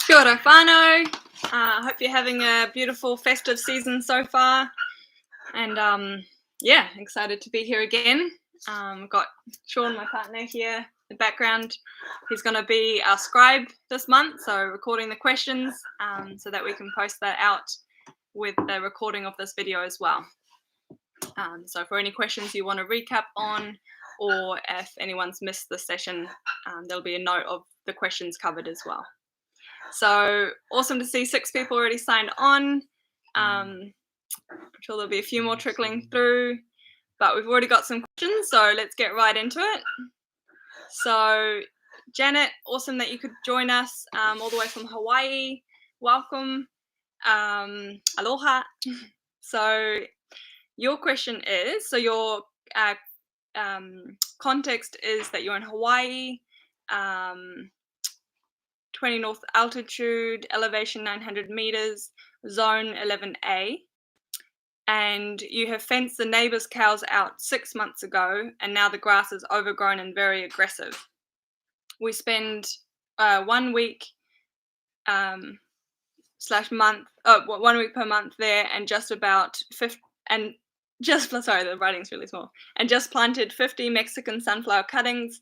Kia ora whānau. Hope you're having a beautiful festive season so far. And yeah, excited to be here again. Got Sean, my partner, here in the background. He's going to be our scribe this month, so recording the questions so that we can post that out with the recording of this video as well. So for any questions you want to recap on, or if anyone's missed the session, there'll be a note of the questions covered as well. So awesome to see 6 people already signed on. I'm sure there'll be a few more trickling through, but we've already got some questions, so let's get right into it. So Janet, awesome that you could join us all the way from Hawaii. Welcome. Aloha. So your question is, so your context is that you're in Hawaii, 20 north altitude, elevation 900 meters, zone 11A, and you have fenced the neighbor's cows out 6 months ago, and now the grass is overgrown and very aggressive. We spend 1 week slash month, 1 week per month there, and just about 50, and just, sorry, the writing's really small, and just planted 50 Mexican sunflower cuttings,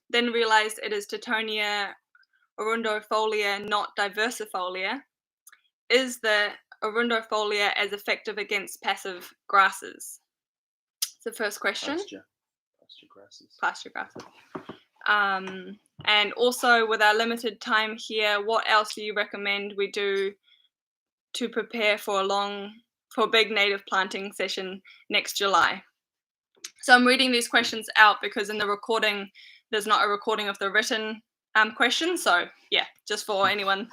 then realized it is Tittonia arundifolia, not diversifolia. Is the arundifolia as effective against passive grasses? It's the first question. Pasture grasses. And also, with our limited time here, what else do you recommend we do to prepare for a big native planting session next July? So I'm reading these questions out because in the recording, there's not a recording of the written questions. So yeah, just for anyone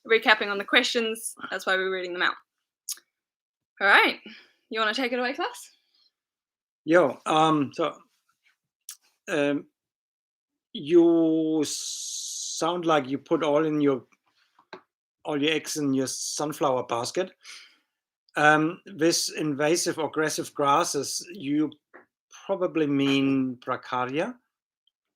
recapping on the questions, that's why we're reading them out. All right, you want to take it away, class? You sound like you put all your eggs in your sunflower basket. With invasive or aggressive grasses, you probably mean Bracharia,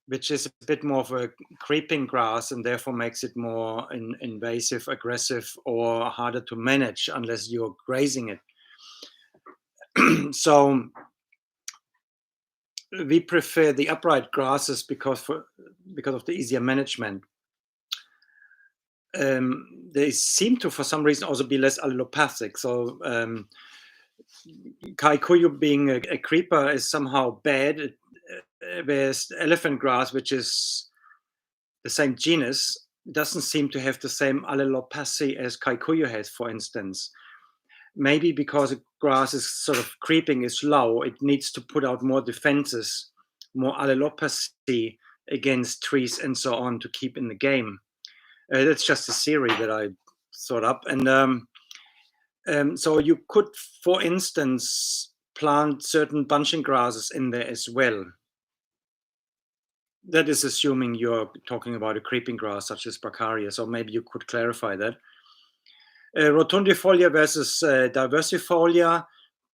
which is a bit more of a creeping grass and therefore makes it more invasive, aggressive, or harder to manage unless you're grazing it. So we prefer the upright grasses because of the easier management. They seem to, for some reason, also be less allelopathic. So Kaikuyu being a creeper is somehow bad. Whereas elephant grass, which is the same genus, doesn't seem to have the same allelopathy as Kaikuyu has, for instance. Maybe because the grass is sort of creeping is low, it needs to put out more defenses, more allelopathy against trees and so on to keep in the game. That's just a theory that I thought up. And so you could, for instance, plant certain bunching grasses in there as well. That is assuming you're talking about a creeping grass such as Bracharia, so maybe you could clarify that. Rotundifolia versus diversifolia,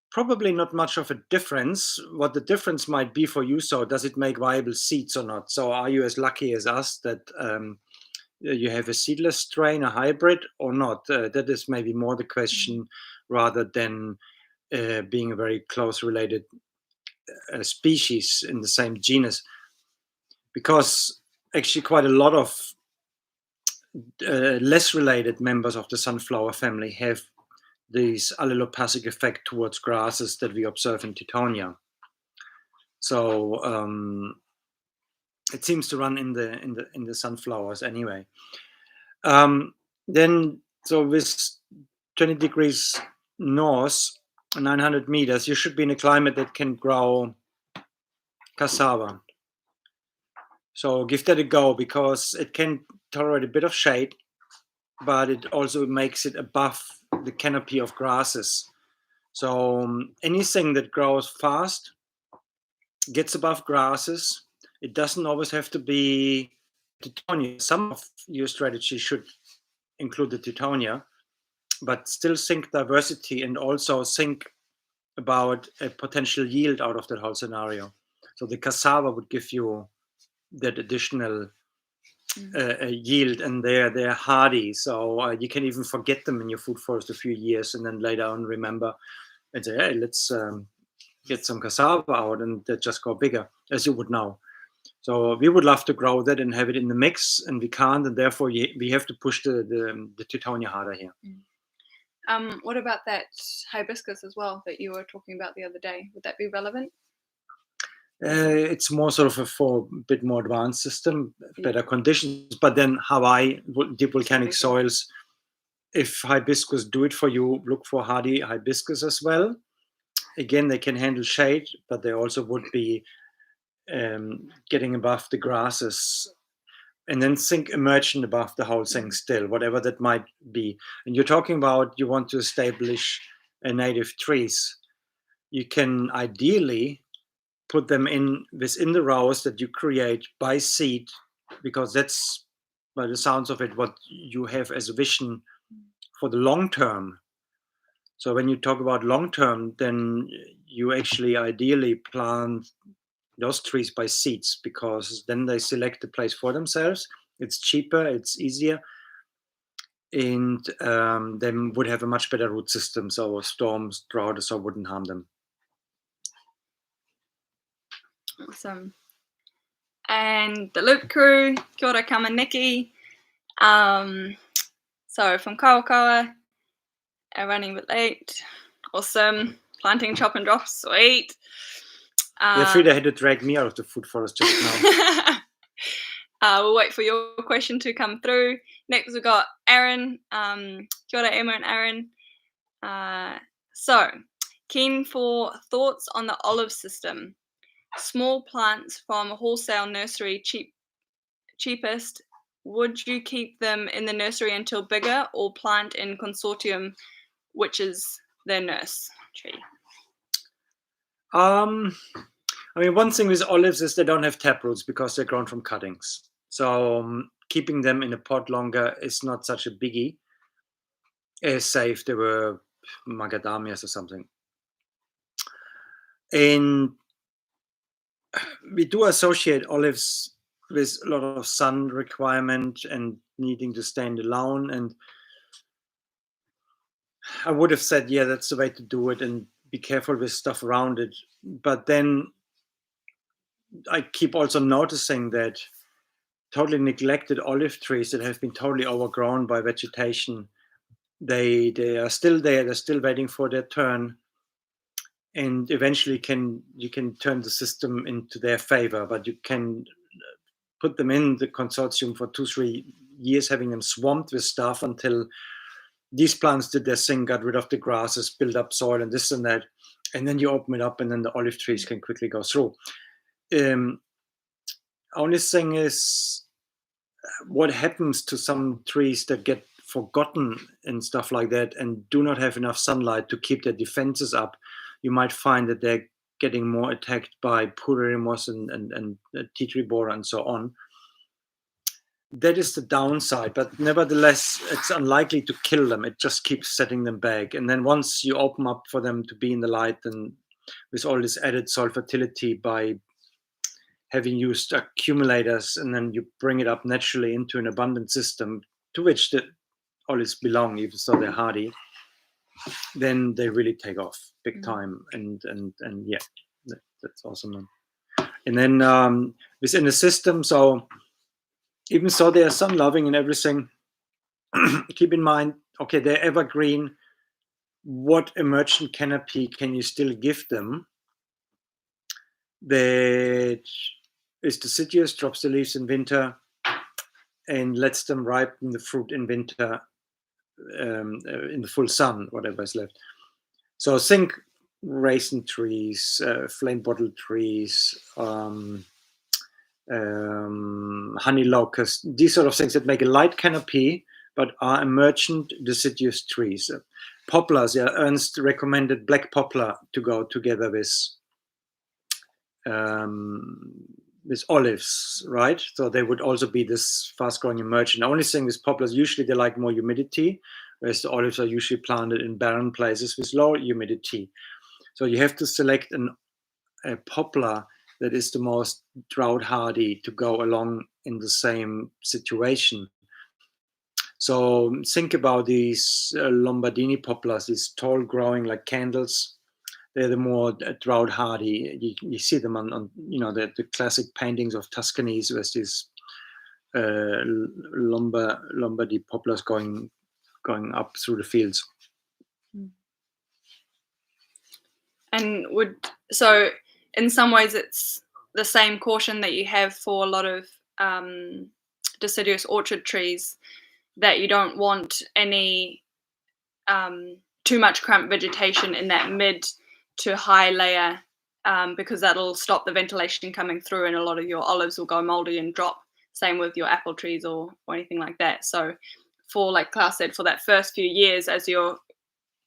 probably not much of a difference. What the difference might be for you, so does it make viable seeds or not? So are you as lucky as us that you have a seedless strain, a hybrid, or not? That is maybe more the question rather than being a very close related species in the same genus. Because actually quite a lot of less related members of the sunflower family have this allelopathic effect towards grasses that we observe in Tittonia. So it seems to run in the sunflowers anyway. Then, so with 20 degrees north, 900 meters, you should be in a climate that can grow cassava. So give that a go because it can tolerate a bit of shade, but it also makes it above the canopy of grasses. So anything that grows fast gets above grasses. It doesn't always have to be Tittonia. Some of your strategy should include the Tittonia, but still think diversity and also think about a potential yield out of that whole scenario. So the cassava would give you that additional yield, and they're hardy. So you can even forget them in your food forest a few years, and then later on remember and say, hey, let's get some cassava out, and they just go bigger, as you would know. So we would love to grow that and have it in the mix, and we can't, and therefore we have to push the Teutonia harder here. What about that hibiscus as well that you were talking about the other day? Would that be relevant? It's more sort of for a bit more advanced system, better conditions. But then Hawaii, deep volcanic soils, if hibiscus do it for you, look for hardy hibiscus as well. Again, they can handle shade, but they also would be getting above the grasses. And then think emergent above the whole thing still, whatever that might be. And you're talking about you want to establish native trees. You can ideally put them in within the rows that you create by seed, because that's, by the sounds of it, what you have as a vision for the long term. So when you talk about long term, then you actually ideally plant those trees by seeds, because then they select the place for themselves. It's cheaper, it's easier, and they would have a much better root system. So storms, drought, so wouldn't harm them. Awesome. And the Loop crew, kia ora kamaniki. So from Kawakoa, running a bit late. Awesome. Planting chop and drop, sweet. You're afraid I had to drag me out of the food forest just now. We'll wait for your question to come through. Next, we've got Aaron. Kia ora, Emma and Aaron. So, keen for thoughts on the olive system. Small plants from a wholesale nursery, cheapest. Would you keep them in the nursery until bigger, or plant in consortium, which is their nurse tree? I mean, one thing with olives is they don't have taproots because they're grown from cuttings. So keeping them in a pot longer is not such a biggie, as say if they were macadamias or something. And we do associate olives with a lot of sun requirement and needing to stand alone. And I would have said, yeah, that's the way to do it, and be careful with stuff around it. But then I keep also noticing that totally neglected olive trees that have been totally overgrown by vegetation, they are still there, they're still waiting for their turn, and eventually you can turn the system into their favor. But you can put them in the consortium for 2-3 years, having them swamped with stuff until these plants did their thing, got rid of the grasses, build up soil and this and that, and then you open it up, and then the olive trees can quickly go through. Only thing is, what happens to some trees that get forgotten and stuff like that, and do not have enough sunlight to keep their defenses up? You might find that they're getting more attacked by purine moss and tea tree borer and so on. That is the downside, but nevertheless, it's unlikely to kill them. It just keeps setting them back. And then once you open up for them to be in the light, and with all this added soil fertility by having used accumulators, and then you bring it up naturally into an abundant system to which the olives belong, even so they're hardy, then they really take off big time. And yeah, that's awesome. And then within the system, so even so they are sun loving and everything, keep in mind, okay, they're evergreen. What emergent canopy can you still give them that is deciduous, drops the leaves in winter, and lets them ripen the fruit in winter, in the full sun, whatever is left? So think raisin trees, flame bottle trees, honey locust, these sort of things that make a light canopy but are emergent deciduous trees. Poplars, yeah, Ernst recommended black poplar to go together with olives, right? So they would also be this fast-growing emergent. The only thing with poplars, usually they like more humidity, whereas the olives are usually planted in barren places with low humidity. So you have to select a poplar that is the most drought hardy to go along in the same situation. So think about these Lombardini poplars, these tall growing like candles. They're the more drought hardy. You see them on the classic paintings of Tuscany with these Lombardy poplars going up through the fields. And so in some ways it's the same caution that you have for a lot of deciduous orchard trees, that you don't want any too much cramped vegetation in that mid to high layer, because that'll stop the ventilation coming through, and a lot of your olives will go moldy and drop. Same with your apple trees or anything like that. So for, like Klaus said, for that first few years as you're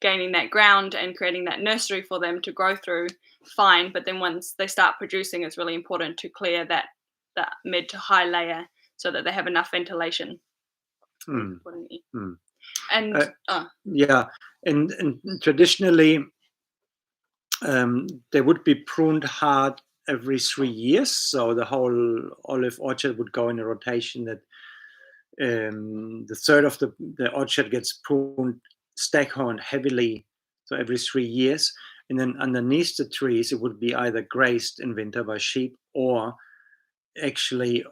gaining that ground and creating that nursery for them to grow through, fine. But then once they start producing, it's really important to clear that mid to high layer so that they have enough ventilation. And yeah, and traditionally they would be pruned hard every 3 years, so the whole olive orchard would go in a rotation that the third of the orchard gets pruned stackhorn heavily, so every 3 years, and then underneath the trees it would be either grazed in winter by sheep, or actually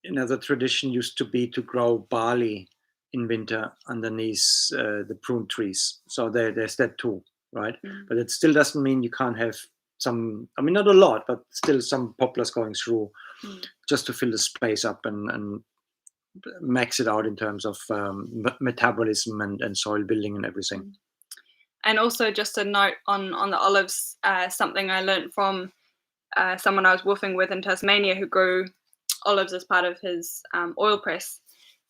another tradition used to be to grow barley in winter underneath the pruned trees. So there's that too, right? But it still doesn't mean you can't have some, I mean, not a lot, but still some poplars going through just to fill the space up and max it out in terms of metabolism and soil building and everything. And also just a note on the olives, something I learned from someone I was woofing with in Tasmania who grew olives as part of his oil press.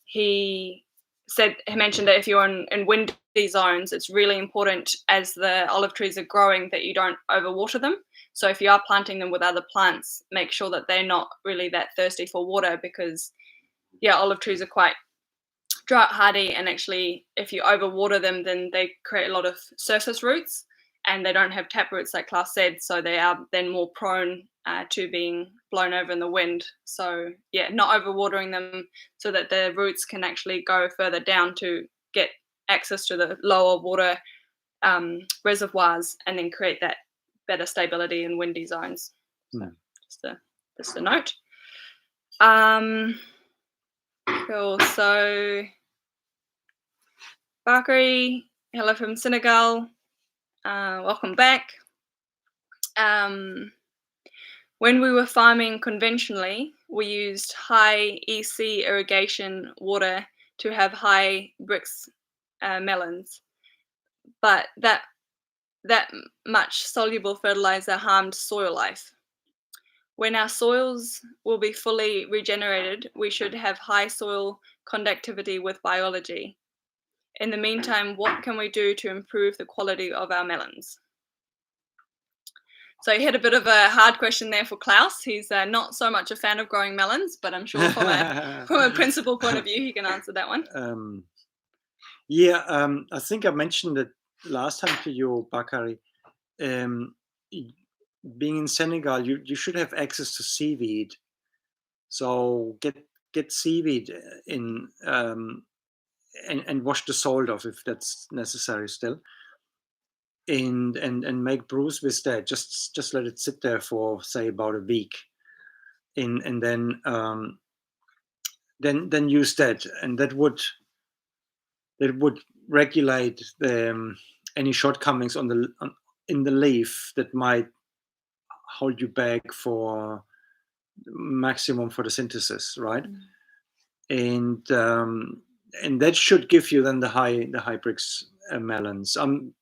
He mentioned that if you're in windy zones, it's really important as the olive trees are growing that you don't overwater them. So if you are planting them with other plants, make sure that they're not really that thirsty for water, because olive trees are quite drought hardy, and actually if you overwater them, then they create a lot of surface roots and they don't have tap roots like Klaus said, so they are then more prone to being blown over in the wind. So not overwatering them so that the roots can actually go further down to get access to the lower water reservoirs, and then create that better stability in windy zones. So just a note. Cool. So Bakary, hello from Senegal. Welcome back. When we were farming conventionally, we used high EC irrigation water to have high Brix melons, but that much soluble fertilizer harmed soil life. When our soils will be fully regenerated, we should have high soil conductivity with biology. In the meantime, what can we do to improve the quality of our melons? So you had a bit of a hard question there for Klaus. He's not so much a fan of growing melons, but I'm sure from a principal point of view, he can answer that one. I think I mentioned it last time to you, Bakary. Being in Senegal, you should have access to seaweed. So get seaweed in and wash the salt off if that's necessary still. And make brews with that. Just let it sit there for say about a week, and then use that, and that would regulate any shortcomings in the leaf that might hold you back for maximum photosynthesis, right? And that should give you then the high Brix melons. I'm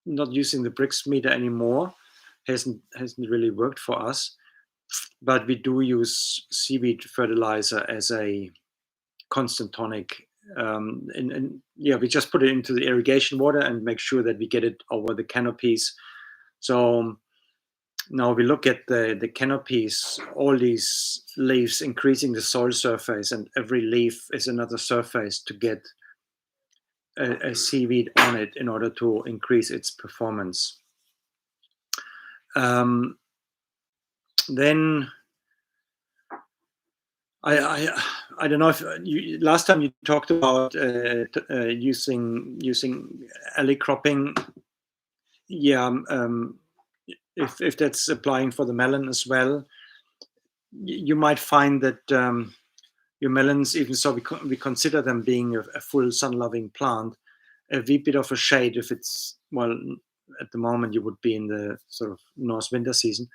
not using the Brix meter anymore. Hasn't really worked for us, but we do use seaweed fertilizer as a constant tonic, and we just put it into the irrigation water and make sure that we get it over the canopies. So now we look at the canopies, all these leaves increasing the soil surface, and every leaf is another surface to get a seaweed on it in order to increase its performance. then I don't know if last time you talked about using alley cropping. Yeah, if that's applying for the melon as well, you might find that your melons, even so we consider them being a full sun-loving plant, a wee bit of a shade if it's, well, at the moment you would be in the sort of north winter season,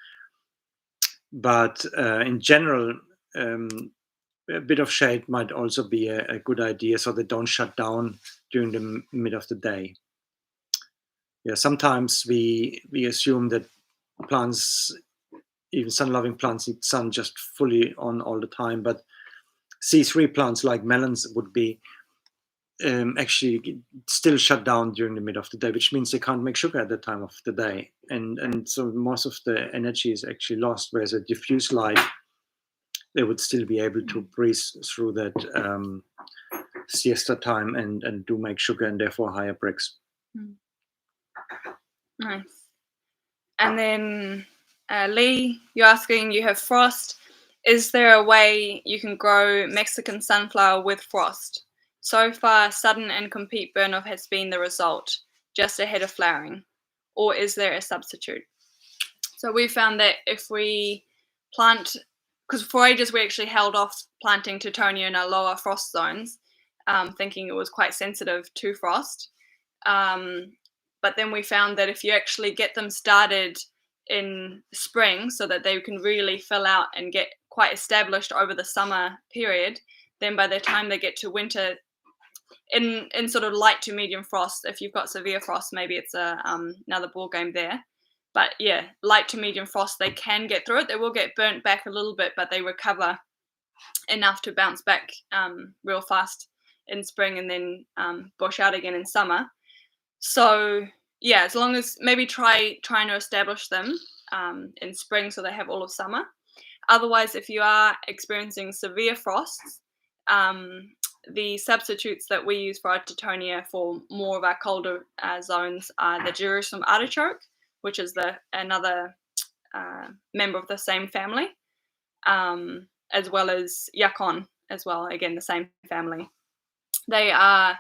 but in general, a bit of shade might also be a good idea, so they don't shut down during the mid of the day. Yeah, sometimes we assume that plants, even sun-loving plants, need sun just fully on all the time, but C3 plants like melons would be actually still shut down during the mid of the day, which means they can't make sugar at that time of the day, and so most of the energy is actually lost. Whereas a diffuse light, they would still be able to breeze through that siesta time and do make sugar and therefore higher Brix. Nice. And then Lee, you're asking, you have frost. Is there a way you can grow Mexican sunflower with frost? So far, sudden and complete burn-off has been the result, just ahead of flowering. Or is there a substitute? So we found that if we plant, because for ages we actually held off planting Teutonia in our lower frost zones, thinking it was quite sensitive to frost. But then we found that if you actually get them started in spring so that they can really fill out and get quite established over the summer period, then by the time they get to winter, in sort of light to medium frost, if you've got severe frost, maybe it's another ball game there. But yeah, light to medium frost, they can get through it. They will get burnt back a little bit, but they recover enough to bounce back real fast in spring and then bush out again in summer. So yeah, as long as maybe trying to establish them in spring so they have all of summer. Otherwise, if you are experiencing severe frosts, the substitutes that we use for our Teutonia for more of our colder zones are the Jerusalem artichoke, which is another member of the same family, as well as yacon as well, again the same family. They are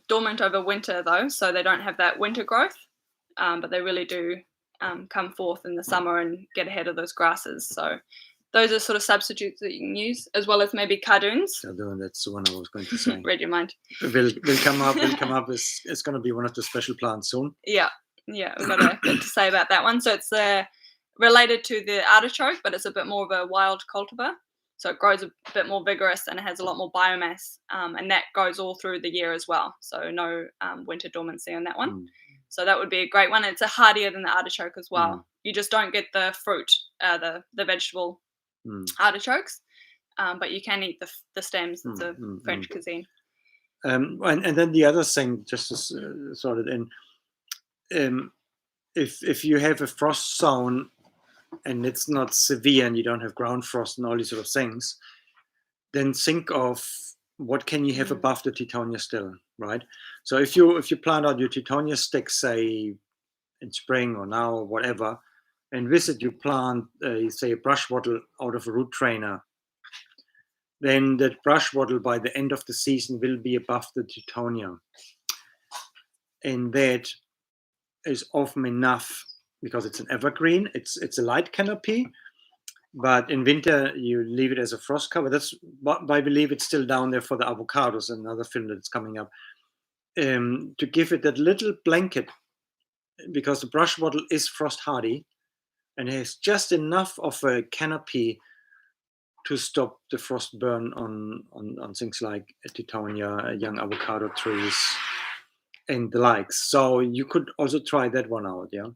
dormant over winter though, so they don't have that winter growth, but they really do come forth in the summer and get ahead of those grasses. So those are sort of substitutes that you can use, as well as maybe cardoons. Cardoon, that's the one I was going to say. Read your mind. Will come up. It's going to be one of the special plants soon. Yeah, we've got a bit to say about that one. So it's related to the artichoke, but it's a bit more of a wild cultivar. So it grows a bit more vigorous and it has a lot more biomass, and that goes all through the year as well. So no winter dormancy on that one. So that would be a great one. It's hardier than the artichoke as well. You just don't get the fruit, the vegetable artichokes, but you can eat the stems. It's a French cuisine. And then the other thing, just to sort it in, if you have a frost zone and it's not severe and you don't have ground frost and all these sort of things, then think of what can you have above the Teutonia still, right? So if you plant out your Teutonia sticks, say in spring or now or whatever, and with it you plant, say, a brush wattle out of a root trainer, then that brush wattle by the end of the season will be above the Teutonia. And that is often enough because it's an evergreen. It's a light canopy, but in winter you leave it as a frost cover. That's why I believe it's still down there for the avocados, another film that's coming up, to give it that little blanket, because the brush wattle is frost hardy and has just enough of a canopy to stop the frost burn on things like Teutonia, young avocado trees, and the likes. So you could also try that one out, yeah.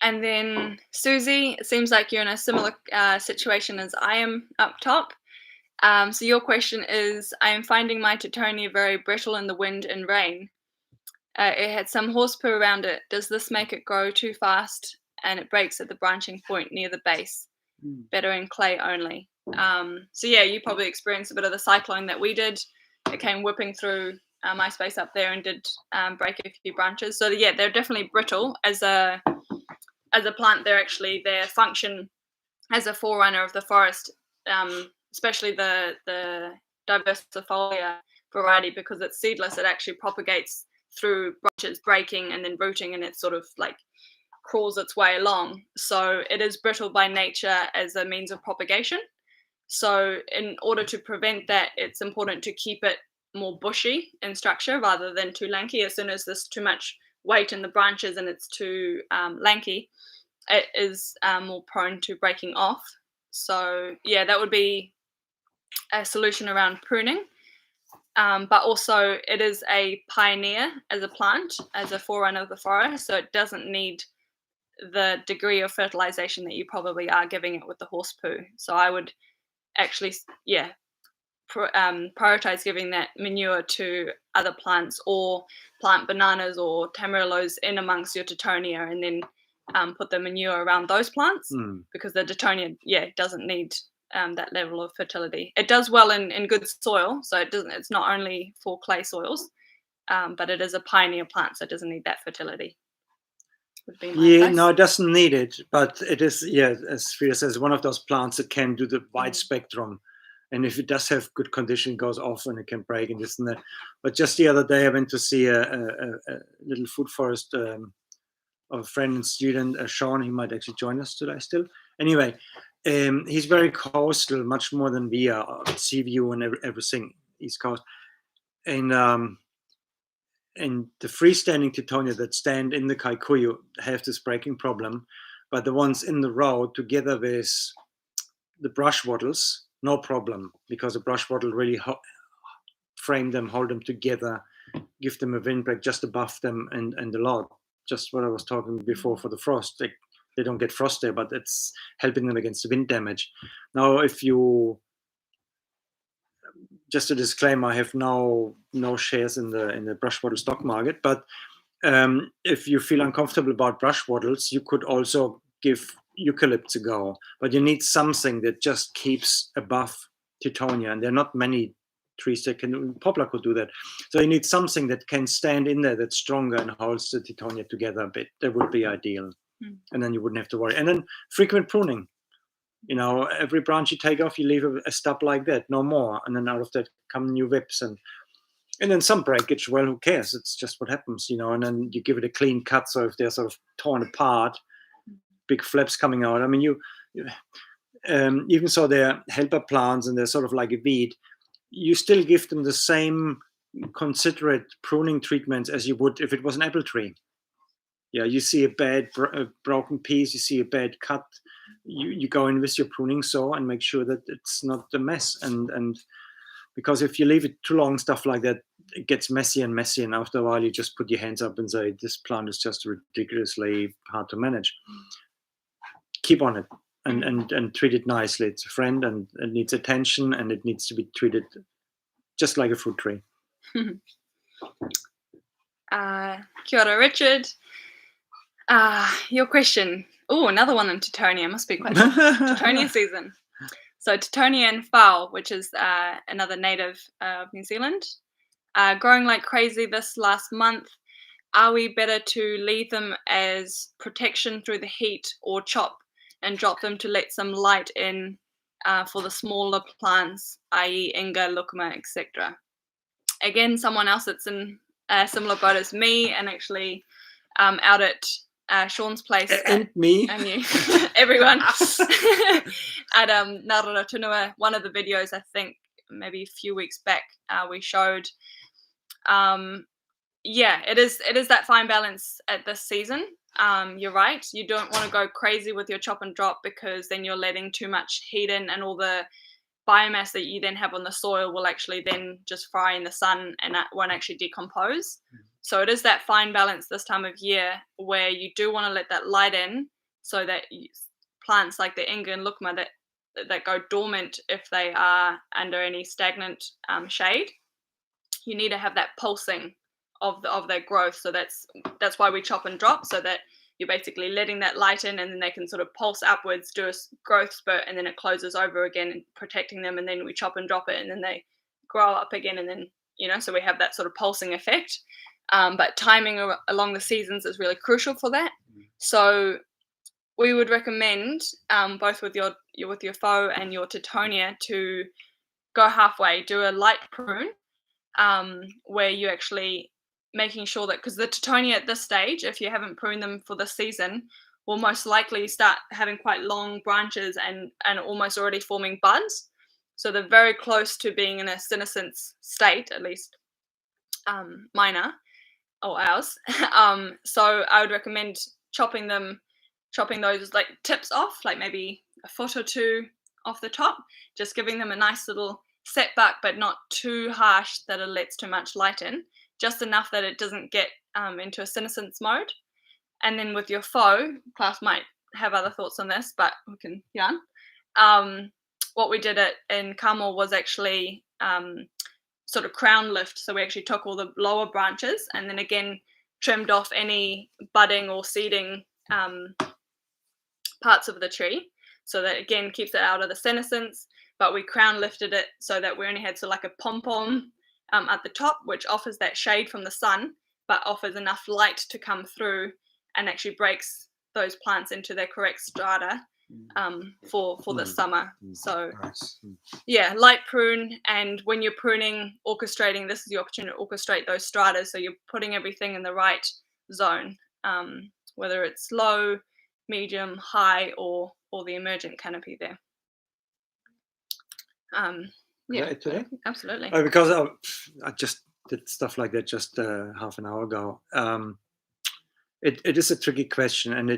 And then Susie, it seems like you're in a similar situation as I am up top. So your question is, I am finding my Teutonia very brittle in the wind and rain. It had some horsepoo around it. Does this make it grow too fast and it breaks at the branching point near the base? Better in clay only. So yeah, you probably experienced a bit of the cyclone that we did. It came whipping through my space up there and did break a few branches. So yeah, they're definitely brittle as a as a plant, their function as a forerunner of the forest, especially the diversifolia variety, because it's seedless. It actually propagates through branches, breaking and then rooting, and it sort of like crawls its way along. So it is brittle by nature as a means of propagation. So in order to prevent that, it's important to keep it more bushy in structure rather than too lanky. As soon as there's too much weight in the branches and it's too lanky, it is more prone to breaking off. So yeah, that would be a solution around pruning. But also it is a pioneer as a plant, as a forerunner of the forest, so it doesn't need the degree of fertilization that you probably are giving it with the horse poo. So I would actually, prioritize giving that manure to other plants, or plant bananas or tamarillos in amongst your Tittonia, and then put the manure around those plants, because the Tittonia, doesn't need that level of fertility. It does well in good soil, so it's not only for clay soils, but it is a pioneer plant, so it doesn't need that fertility. Would be my advice. No, it doesn't need it, but it is, as Frida says, one of those plants that can do the wide spectrum. And if it does have good condition, it goes off and it can break and this and that. But just the other day, I went to see a little food forest of a friend and student, Sean. He might actually join us today still. Anyway, he's very coastal, much more than we are, sea view and everything, East Coast. And the freestanding Tittonia that stand in the Kikuyu have this breaking problem, but the ones in the road together with the brush wattles, no problem, because the brush wattle really frame them, hold them together, give them a windbreak just above them, and the lot. Just what I was talking before for the frost. They don't get frost there, but it's helping them against the wind damage. Now, if you, just a disclaimer, I have no shares in the brush wattle stock market, but if you feel uncomfortable about brush wattles, you could also give eucalypts a go, but you need something that just keeps above Tittonia, and there are not many trees that can. Poplar could do that, so you need something that can stand in there, that's stronger and holds the Tittonia together a bit. That would be ideal, and then you wouldn't have to worry. And then frequent pruning. Every branch you take off, you leave a stub like that, no more, and then out of that come new whips, and then some breakage. Well, who cares? It's just what happens, and then you give it a clean cut. So if they're sort of torn apart, big flaps coming out. I mean, you even so, they're helper plants and they're sort of like a weed. You still give them the same considerate pruning treatments as you would if it was an apple tree. Yeah, you see a bad broken piece, you see a bad cut, you go in with your pruning saw and make sure that it's not a mess. And because if you leave it too long, stuff like that, it gets messy and messy, and after a while you just put your hands up and say, this plant is just ridiculously hard to manage. Keep on it and treat it nicely. It's a friend, and it needs attention, and it needs to be treated just like a fruit tree. Kia ora, Richard. Your question. Oh, another one in Tittonia. Must be quite Tittonia season. So Tittonian fowl, which is another native of New Zealand, growing like crazy this last month. Are we better to leave them as protection through the heat, or chop and drop them to let some light in for the smaller plants, i.e. Inga, Lukma, etc.? Again, someone else that's in a similar boat as me, and actually out at Sean's place. And me. And you. Everyone. At Nararotunua, one of the videos, I think maybe a few weeks back, we showed, it is that fine balance at this season. You're right. You don't want to go crazy with your chop and drop, because then you're letting too much heat in, and all the biomass that you then have on the soil will actually then just fry in the sun, and that won't actually decompose. So it is that fine balance this time of year where you do want to let that light in, so that plants like the Inga and Lukma that go dormant if they are under any stagnant shade, you need to have that pulsing of their growth. So that's why we chop and drop, so that you're basically letting that light in, and then they can sort of pulse upwards, do a growth spurt, and then it closes over again, protecting them, and then we chop and drop it, and then they grow up again, and then so we have that sort of pulsing effect. But timing along the seasons is really crucial for that. So we would recommend both with your faux and your Tittonia to go halfway, do a light prune, where you actually making sure that, because the Tittonia at this stage, if you haven't pruned them for this season, will most likely start having quite long branches and almost already forming buds. So they're very close to being in a senescence state, at least mine are, or ours. So I would recommend chopping those like tips off, like maybe a foot or two off the top, just giving them a nice little setback, but not too harsh that it lets too much light in, just enough that it doesn't get into a senescence mode. And then with your faux, Klaus might have other thoughts on this, but we can yarn. What we did in Carmel was actually sort of crown lift. So we actually took all the lower branches and then again trimmed off any budding or seeding parts of the tree, so that again keeps it out of the senescence. But we crown lifted it so that we only had like a pom-pom at the top, which offers that shade from the sun, but offers enough light to come through and actually breaks those plants into their correct strata for the summer. So yeah, light prune, and when you're pruning, orchestrating, this is the opportunity to orchestrate those strata, so you're putting everything in the right zone, whether it's low, medium, high, or the emergent canopy there. Yeah, absolutely. Because I just did stuff like that just half an hour ago. It is a tricky question, and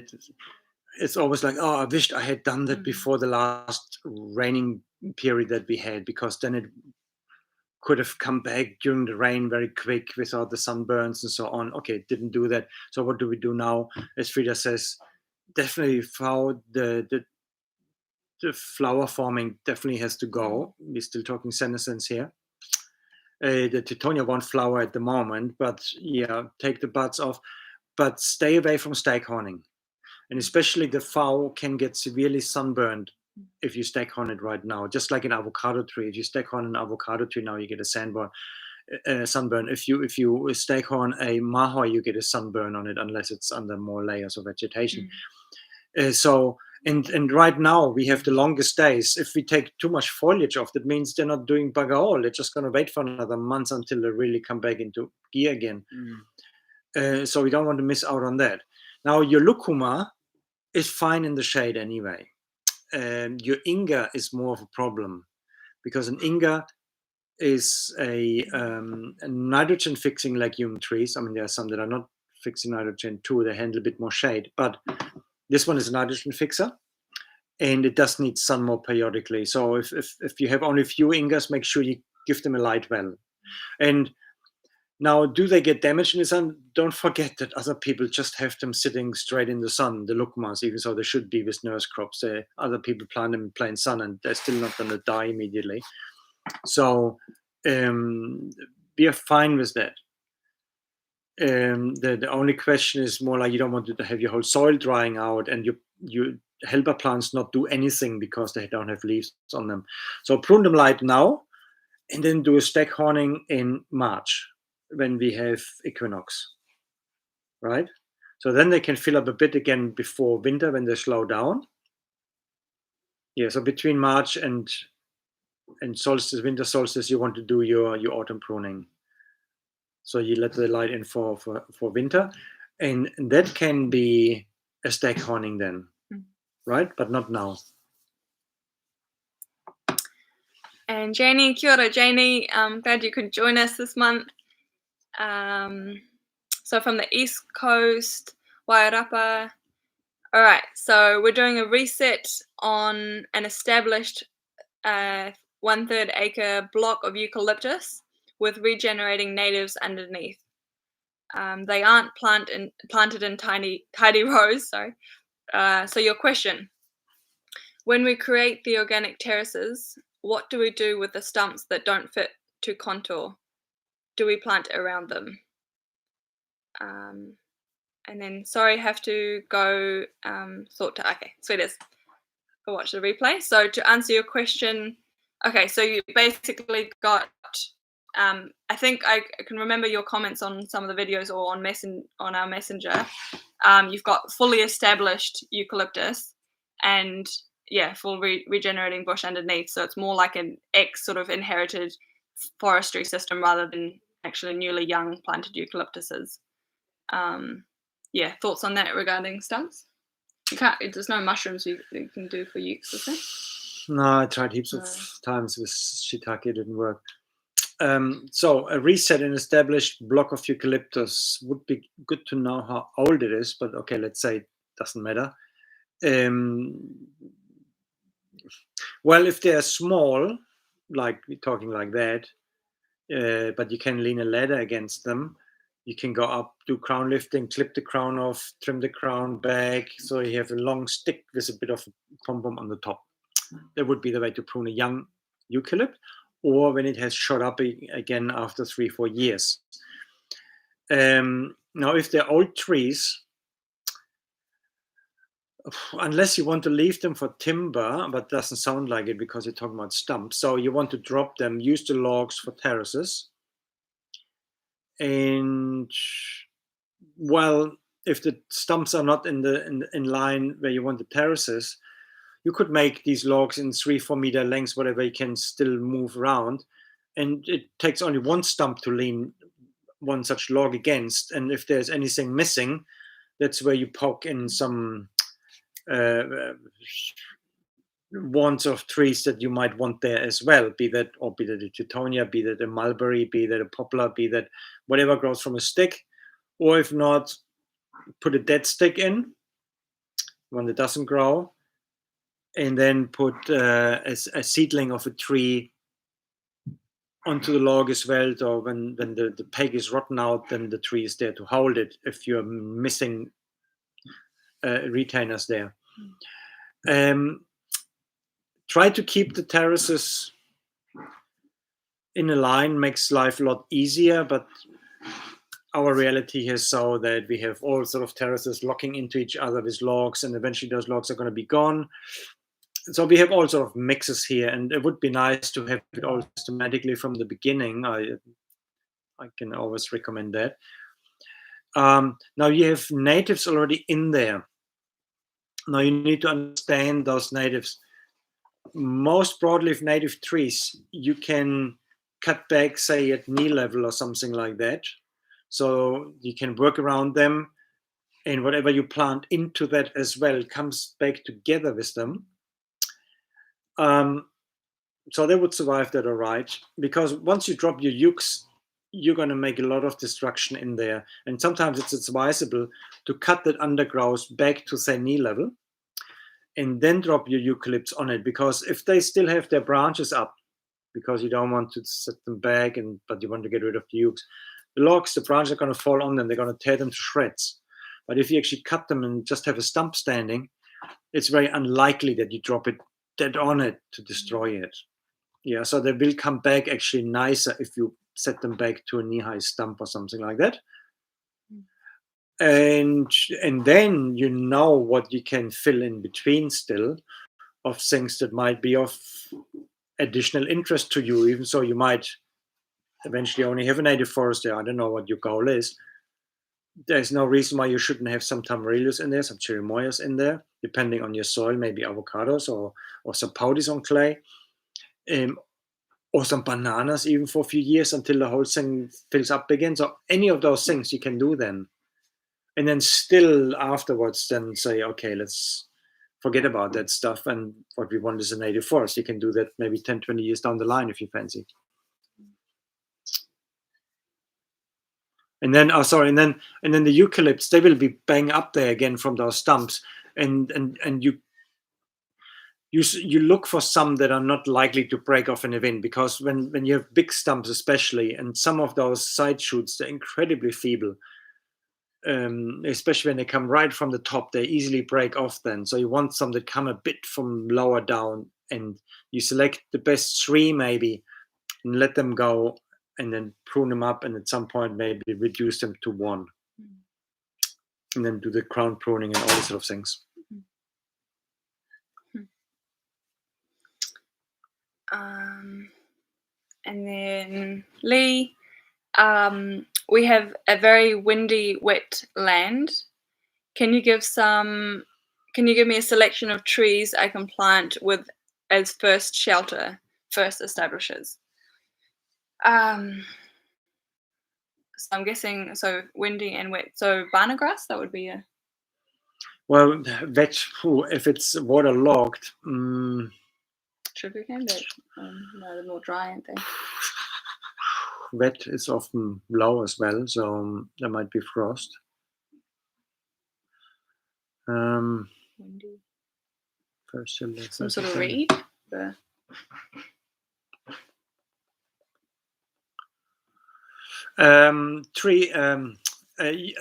it's always like, oh, I wished I had done that before the last raining period that we had, because then it could have come back during the rain very quick without the sunburns and so on. Okay, didn't do that. So what do we do now? As Frida says, definitely the flower forming definitely has to go. We're still talking senescence here. The Tittonia won't flower at the moment, but yeah, take the buds off, but stay away from staghorning. And especially the fowl can get severely sunburned if you staghorn it right now. Just like an avocado tree, if you staghorn an avocado tree now, you get a sunburn. If you staghorn a mahoy, you get a sunburn on it, unless it's under more layers of vegetation. And right now we have the longest days. If we take too much foliage off, that means they're not doing bugger all. They're just going to wait for another month until they really come back into gear again. So we don't want to miss out on that. Now your lucuma is fine in the shade anyway. Your Inga is more of a problem, because an Inga is a nitrogen fixing legume trees. I mean, there are some that are not fixing nitrogen too. They handle a bit more shade, but this one is a nitrogen fixer, and it does need sun more periodically. So if you have only a few Ingas, make sure you give them a light well. And now, do they get damaged in the sun? Don't forget that other people just have them sitting straight in the sun, the lucumas, even so they should be with nurse crops. Other people plant them in plain sun and they're still not going to die immediately. So we are fine with that. The only question is more like, you don't want to have your whole soil drying out and your helper plants not do anything because they don't have leaves on them. So prune them light now, and then do a staghorning in March, when we have equinox, right? So then they can fill up a bit again before winter, when they slow down. Yeah, so between March and solstice, winter solstice, you want to do your autumn pruning. So you let the light in for winter, and that can be a staghorning then, right? But not now. And Janie, kia ora Janie, I'm glad you could join us this month. So from the East Coast, Wairapa. All right, so we're doing a reset on an established 1/3 acre block of eucalyptus with regenerating natives underneath. They aren't planted in tidy rows. Sorry. So your question: when we create the organic terraces, what do we do with the stumps that don't fit to contour? Do we plant around them? And then, sorry, have to go okay, sweet as. Go watch the replay. So to answer your question, okay, so you basically got, I think I can remember your comments on some of the videos or on our messenger. you've got fully established eucalyptus and full regenerating bush underneath. So it's more like an sort of inherited forestry system rather than actually newly young planted eucalyptuses. Thoughts on that regarding stumps? There's no mushrooms you can do for eucs, is there? No, I tried heaps of times with shiitake, it didn't work. So a reset and established block of eucalyptus would be good to know how old it is, but okay, let's say it doesn't matter. Well, if they're small, like we're talking like that, but you can lean a ladder against them. You can go up, do crown lifting, clip the crown off, trim the crown back, so you have a long stick with a bit of pom-pom on the top. That would be the way to prune a young eucalypt, or when it has shot up again after 3-4 years. Now, if they're old trees, unless you want to leave them for timber, but doesn't sound like it because you're talking about stumps, so you want to drop them, use the logs for terraces. And well, if the stumps are not in line where you want the terraces, you could make these logs in 3-4 meter lengths, whatever, you can still move around. And it takes only one stump to lean one such log against. And if there's anything missing, that's where you poke in some wands of trees that you might want there as well, be that a teutonia, be that a mulberry, be that a poplar, be that whatever grows from a stick, or if not, put a dead stick in, one that doesn't grow, and then put a seedling of a tree onto the log as well. So when the peg is rotten out, then the tree is there to hold it if you're missing retainers there. Try to keep the terraces in a line, makes life a lot easier, but our reality is so that we have all sort of terraces locking into each other with logs, and eventually those logs are going to be gone. So we have all sort of mixes here, and it would be nice to have it all systematically from the beginning. I can always recommend that. Now you have natives already in there. Now you need to understand those natives. Most broadleaf native trees, you can cut back, say, at knee level or something like that. So you can work around them, and whatever you plant into that as well comes back together with them. So they would survive that all right, because once you drop your eucs, you're going to make a lot of destruction in there. And sometimes it's advisable to cut that undergrowth back to, say, knee level, and then drop your eucalypts on it, because if they still have their branches up, because you don't want to set them back, but you want to get rid of the eucs, the logs, the branches are going to fall on them, they're going to tear them to shreds. But if you actually cut them and just have a stump standing, it's very unlikely that you drop it dead on it to destroy it. Yeah, so they will come back actually nicer if you set them back to a knee-high stump or something like that. And then you know what you can fill in between still of things that might be of additional interest to you, even so you might eventually only have a native forest there. I don't know what your goal is. There's no reason why you shouldn't have some tamarillus in there, some cherimoyas in there, depending on your soil, maybe avocados or some poudies on clay, or some bananas even for a few years until the whole thing fills up again. So any of those things you can do then. And then still afterwards then say, okay, let's forget about that stuff, and what we want is a native forest. You can do that maybe 10, 20 years down the line if you fancy. And then, and then the eucalypts, they will be bang up there again from those stumps, and you look for some that are not likely to break off in a wind, because when you have big stumps especially, and some of those side shoots, they're incredibly feeble, especially when they come right from the top, they easily break off then. So you want some that come a bit from lower down, and you select the best 3 maybe and let them go, and then prune them up, and at some point maybe reduce them to 1, and then do the crown pruning and all these sort of things. And then Lee, we have a very windy, wet land, Can you give me a selection of trees I can plant with as first establishers? So I'm guessing windy and wet. So banana grass, that would be a. Well, if it's waterlogged, Sugarcane, but no, they're more dry, aren't they? wet is often low as well, so there might be frost. Windy. Some sort of reed. Tree.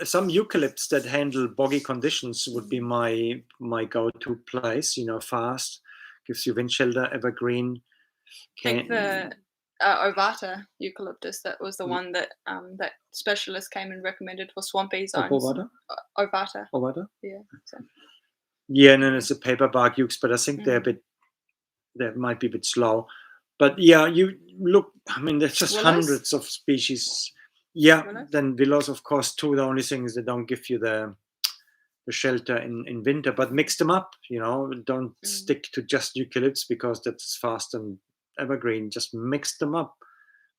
Some eucalypts that handle boggy conditions would be my go-to place. Fast, gives you wind shelter, evergreen. Take the ovata eucalyptus. That was the one that that specialist came and recommended for swampy zones. Ovata. Yeah. So. Yeah, and then it's a paperbark ukes, but I think they might be a bit slow. But yeah, you look. I mean, there's just willows? Hundreds of species. Yeah, willows? Then willows, of course, too. The only thing is they don't give you the shelter in winter, but mix them up. Don't stick to just eucalypts because that's fast and evergreen. Just mix them up.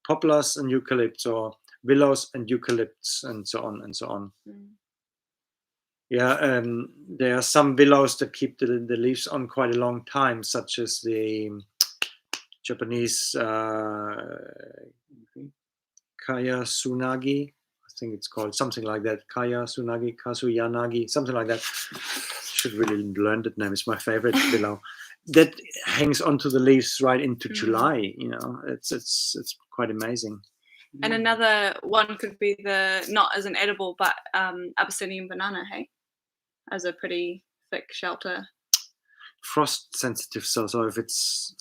Poplars and eucalypts, or willows and eucalypts, and so on and so on. Yeah, there are some willows that keep the leaves on quite a long time, such as the Japanese Kaya Tsunagi. I think it's called something like that. Kaya Tsunagi, Kasuyanagi, something like that. Should really learn that name. It's my favorite willow. That hangs onto the leaves right into July. It's quite amazing. And another one could be not as an edible, but Abyssinian banana, hey, as a pretty thick shelter. Frost sensitive, so if it's.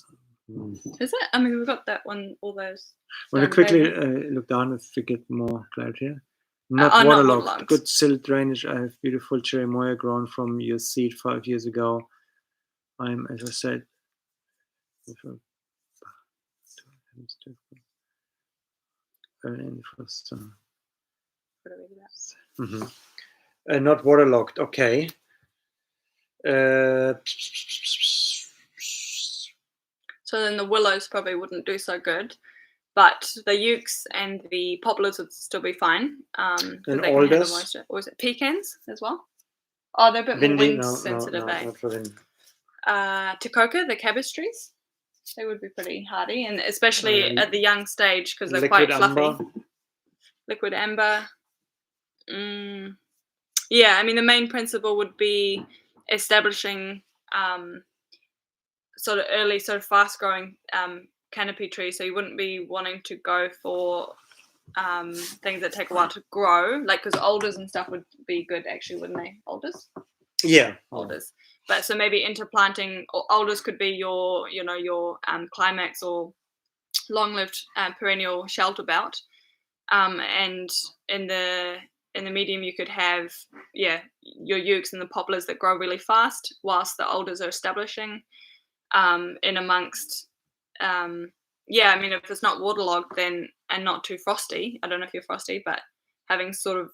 Is it? I mean, we've got that one. All those. Well, quickly look down if we get more clarity here. Not waterlogged. Good silt drainage. I have beautiful cherimoya grown from your seed 5 years ago. I'm, as I said, not waterlogged. Okay. So then the willows probably wouldn't do so good, but the ukes and the poplars would still be fine. And they alders? Can moisture. Or is it pecans as well? Oh, they're a bit more wind sensitive. No, not for wind. Tecoca, the cabbage trees, they would be pretty hardy, and especially at the young stage because they're quite fluffy. Liquid amber. Yeah, I mean the main principle would be establishing sort of early, sort of fast-growing canopy trees. So you wouldn't be wanting to go for things that take a while to grow, like because alders and stuff would be good actually, wouldn't they? Alders. Yeah. Alders. But so maybe interplanting, or alders could be your climax or long-lived perennial shelter belt, and in the medium you could have your ukes and the poplars that grow really fast whilst the alders are establishing. In amongst, I mean, if it's not waterlogged then and not too frosty, I don't know if you're frosty, but having sort of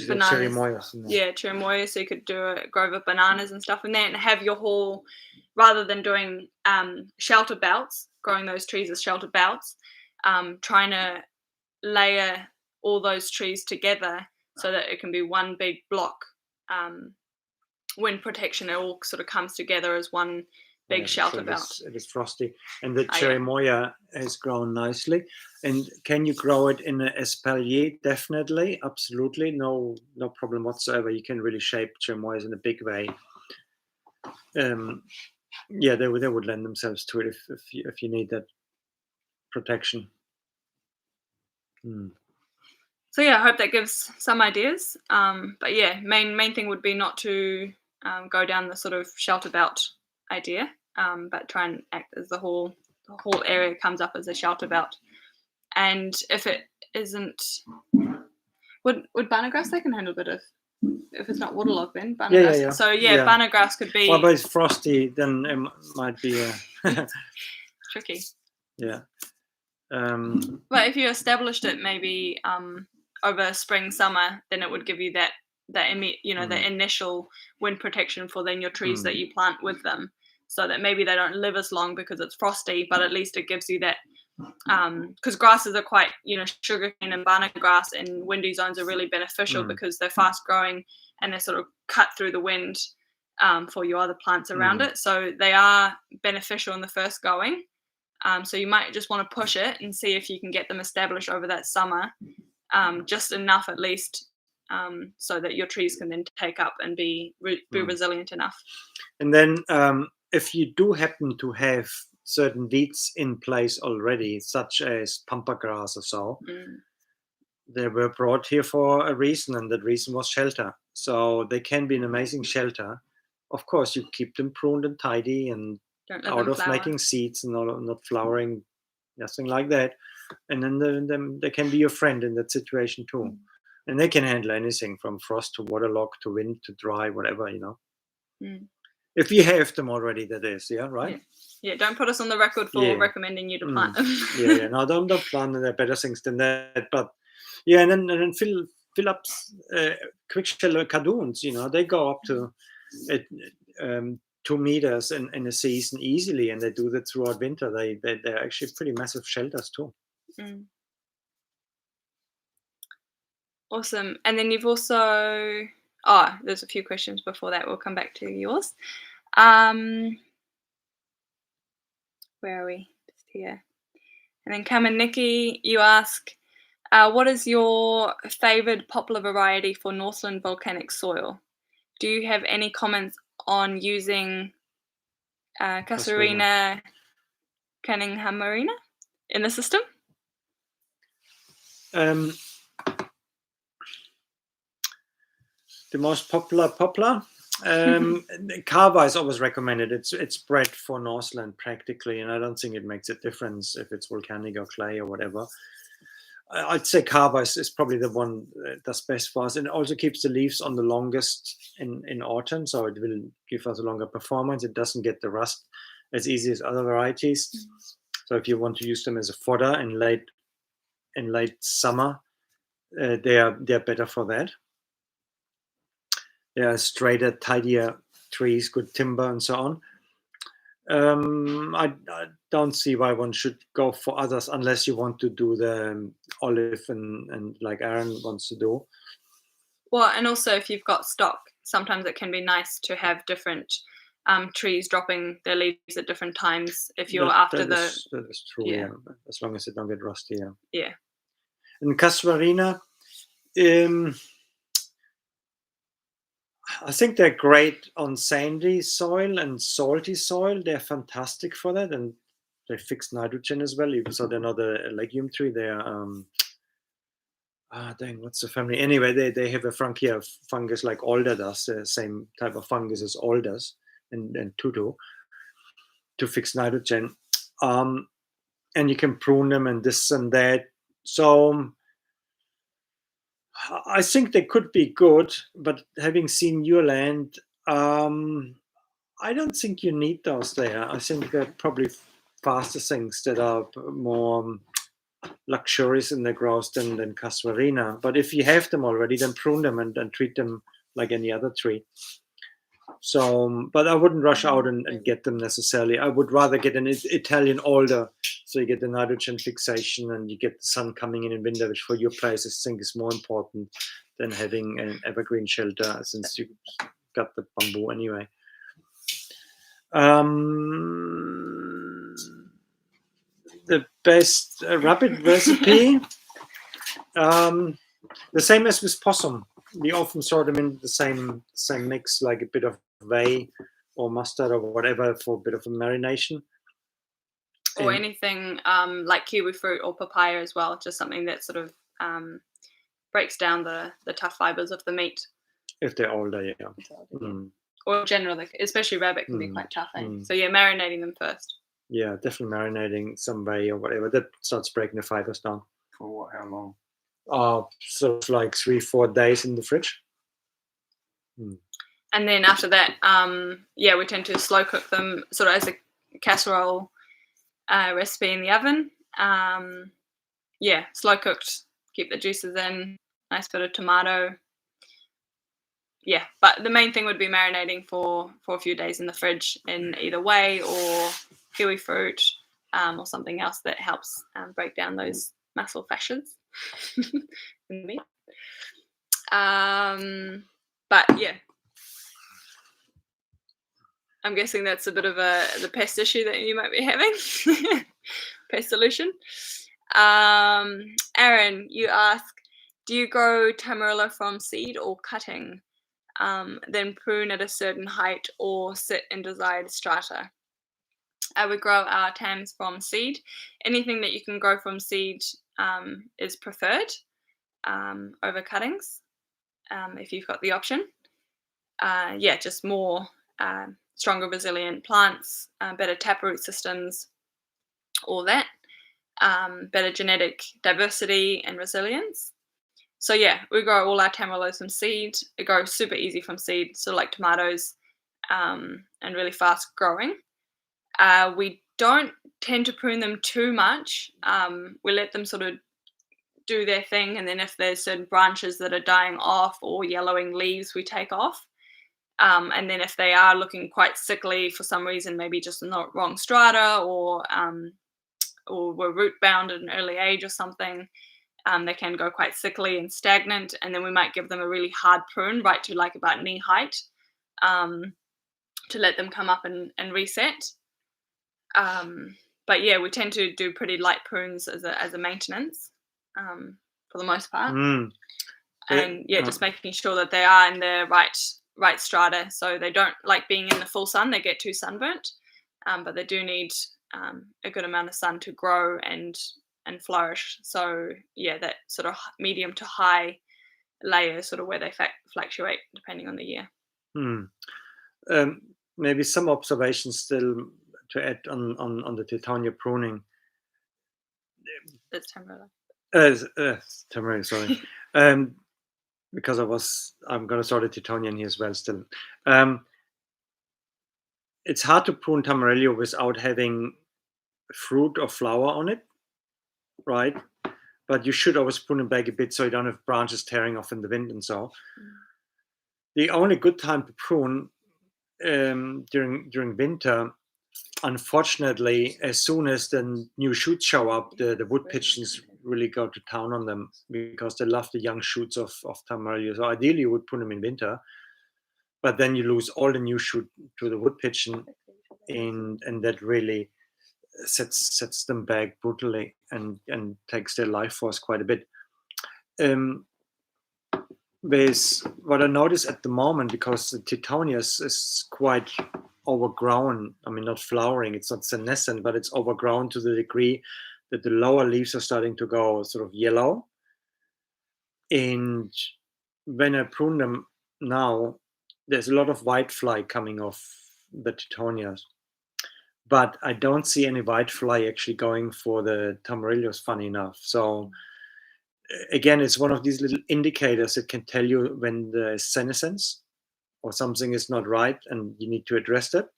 bananas, cherimoya, so you could do a grove of bananas and stuff in there, and have your whole, rather than doing shelter belts, growing those trees as shelter belts, trying to layer all those trees together so that it can be one big block. Wind protection, it all sort of comes together as one big shelter belt. It is frosty, and the cherimoya has grown nicely. And can you grow it in an espalier? Definitely, absolutely, no problem whatsoever. You can really shape cherimoyas in a big way. They would lend themselves to it if you need that protection. So yeah, I hope that gives some ideas. But yeah, main thing would be not to go down the sort of shelter belt idea, but try and act as the whole area comes up as a shelter belt. And if it isn't, would banana grass, they can handle a bit of, if it's not waterlogged, then banana grass. Yeah. So banana grass could be. Well, but it's frosty, then it might be tricky. Yeah. But if you established it maybe over spring, summer, then it would give you that the initial wind protection for then your trees that you plant with them, so that maybe they don't live as long because it's frosty, but at least it gives you that, because grasses are quite, sugarcane and banana grass in windy zones are really beneficial because they're fast growing and they're sort of cut through the wind for your other plants around it. So they are beneficial in the first going. So you might just want to push it and see if you can get them established over that summer, just enough at least, so that your trees can then take up and be resilient enough. And then if you do happen to have certain weeds in place already, such as pampa grass or so, they were brought here for a reason, and that reason was shelter. So they can be an amazing shelter. Of course, you keep them pruned and tidy and out of making seeds and not flowering, nothing like that. And then they can be your friend in that situation too. And they can handle anything from frost to waterlogged to wind to dry, whatever, If you have them already, that is, right? Yeah, don't put us on the record for recommending you to plant them. No, don't plant them. There are better things than that. But and then fill up quick shallow cardoons. They go up to 2 meters in a season easily, and they do that throughout winter. They're actually pretty massive shelters too. Awesome. And then you've also, there's a few questions before that. We'll come back to yours. Where are we? Just here. And then Cam Nikki, you ask, what is your favorite poplar variety for Northland volcanic soil? Do you have any comments on using Casuarina cunninghamarina in the system? The most popular poplar, Kava is always recommended. It's bred for Northland practically, and I don't think it makes a difference if it's volcanic or clay or whatever. I'd say Kava is probably the one that's best for us, and it also keeps the leaves on the longest in autumn, so it will give us a longer performance. It doesn't get the rust as easy as other varieties. So if you want to use them as a fodder in late summer, they are better for that. They are straighter, tidier trees, good timber, and so on. I don't see why one should go for others unless you want to do the olive and like Aaron wants to do. Well, and also if you've got stock, sometimes it can be nice to have different trees dropping their leaves at different times if you're that is true, yeah. As long as it don't get rusty, yeah. And Casuarina, I think they're great on sandy soil and salty soil. They're fantastic for that, and they fix nitrogen as well. Even so, they're not a legume tree. They're what's the family? Anyway, they have a Frankia fungus like alder does, the same type of fungus as alders and tutu to fix nitrogen. And you can prune them and this and that. So I think they could be good, but having seen your land, I don't think you need those there. I think they're probably faster things that are more luxurious in their growth than Casuarina. But if you have them already, then prune them and treat them like any other tree. So, but I wouldn't rush out and get them necessarily. I would rather get an Italian alder, so you get the nitrogen fixation and you get the sun coming in winter, which for your place I think is more important than having an evergreen shelter, since you got the bamboo anyway. The best rabbit recipe, the same as with possum. We often sort them in the same mix, like a bit of whey or mustard or whatever for a bit of a marination. Or anything like kiwi fruit or papaya as well, just something that sort of breaks down the tough fibers of the meat. If they're older, yeah. Or generally, especially rabbit can be quite tough. So yeah, marinating them first. Yeah, definitely marinating some whey or whatever. That starts breaking the fibers down. For what? How long? Sort of like 3-4 days in the fridge. And then after that, we tend to slow cook them sort of as a casserole recipe in the oven. Slow cooked, keep the juices in, nice bit of tomato. yeah, but the main thing would be marinating for a few days in the fridge in either whey or kiwi fruit, or something else that helps break down those muscle fascias in the meat. But yeah, I'm guessing that's a bit of the pest issue that you might be having. Pest solution. Aaron, you ask, do you grow Tamarilla from seed or cutting, then prune at a certain height or sit in desired strata? I would grow our tams from seed. Anything that you can grow from seed is preferred over cuttings, if you've got the option. Yeah, just more stronger, resilient plants, better taproot systems, all that. Better genetic diversity and resilience. So yeah, we grow all our tamarillos from seed. It grows super easy from seed, sort of like tomatoes, and really fast growing. We don't tend to prune them too much. We let them sort of do their thing, and then if there's certain branches that are dying off or yellowing leaves, we take off. And then if they are looking quite sickly for some reason, maybe just in the wrong strata or were root bound at an early age or something, they can go quite sickly and stagnant, and then we might give them a really hard prune right to like about knee height, to let them come up and reset. But yeah, we tend to do pretty light prunes as a maintenance, for the most part. And yeah, just making sure that they are in the right strata, so they don't like being in the full sun, they get too sunburnt, but they do need a good amount of sun to grow and flourish. So yeah, that sort of medium to high layer is sort of where they fluctuate depending on the year. Maybe some observations still to add on the Titania pruning. That's Tamarilla. Tamarilla, sorry. Because I'm going to start a Titanian here as well still. It's hard to prune Tamarillo without having fruit or flower on it, right? But you should always prune it back a bit so you don't have branches tearing off in the wind and so. The only good time to prune during winter, unfortunately, as soon as the new shoots show up, the wood pigeons really go to town on them because they love the young shoots of Tamarillo. So ideally you would prune them in winter, but then you lose all the new shoot to the wood pigeon, and that really sets them back brutally and takes their life force quite a bit. With what I notice at the moment, because the Titania is quite overgrown, I mean, not flowering, it's not senescent, but it's overgrown to the degree that the lower leaves are starting to go sort of yellow. And when I prune them now, there's a lot of whitefly coming off the Titanias. But I don't see any whitefly actually going for the Tamarillos, funny enough. So again, it's one of these little indicators that can tell you when there's senescence or something is not right and you need to address that.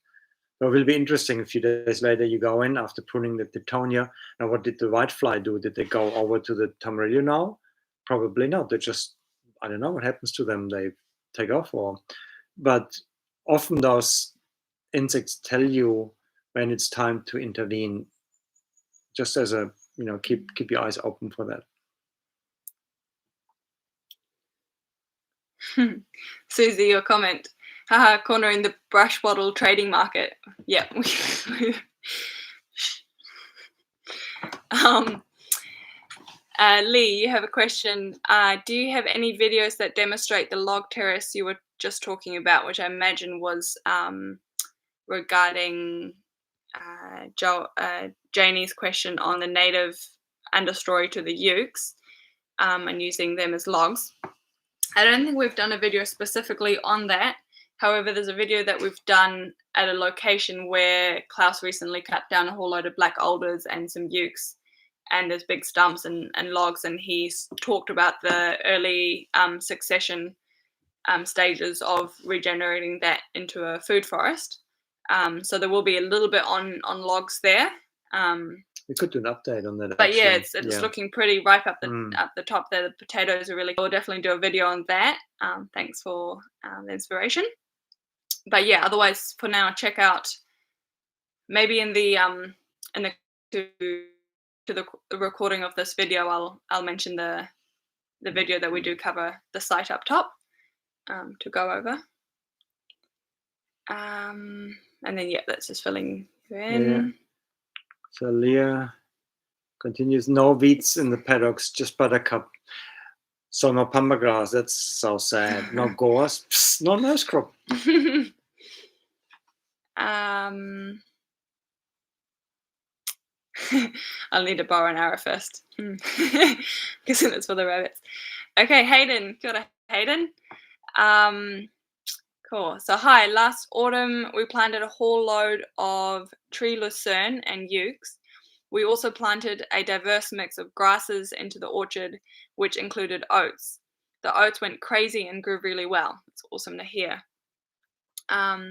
So it will be interesting. A few days later, you go in after pruning the Titania. Now, what did the whitefly do? Did they go over to the Tamarillo now? Probably not. They just, I don't know what happens to them. They take off, but often those insects tell you when it's time to intervene. Just as a, keep your eyes open for that. Susie, your comment. Haha, cornering the brush bottle trading market. Yeah. Lee, you have a question. Do you have any videos that demonstrate the log terrace you were just talking about, which I imagine was regarding Janie's question on the native understory to the ukes, and using them as logs? I don't think we've done a video specifically on that. However, there's a video that we've done at a location where Klaus recently cut down a whole load of black alders and some ukes, and there's big stumps and logs, and he's talked about the early succession stages of regenerating that into a food forest. So there will be a little bit on logs there, We could do an update on that. But yeah, actually. it's looking pretty ripe up the Mm. up the top there. The potatoes are really cool. We'll definitely do a video on that. Thanks for the inspiration. But yeah, otherwise for now, check out maybe in the to the recording of this video, I'll mention the video that we do cover the site up top to go over. And then yeah, that's just filling you in. Yeah. So Leah continues, no weeds in the paddocks, just buttercup. So no pamba grass, that's so sad. No gorse, psst, no nose crop. I'll need to borrow an arrow first. Guessing that's for the rabbits. Okay, Hayden. Kia ora, Hayden. Cool. So hi, last autumn we planted a whole load of tree lucerne and ukes. We also planted a diverse mix of grasses into the orchard, which included oats. The oats went crazy and grew really well. It's awesome to hear.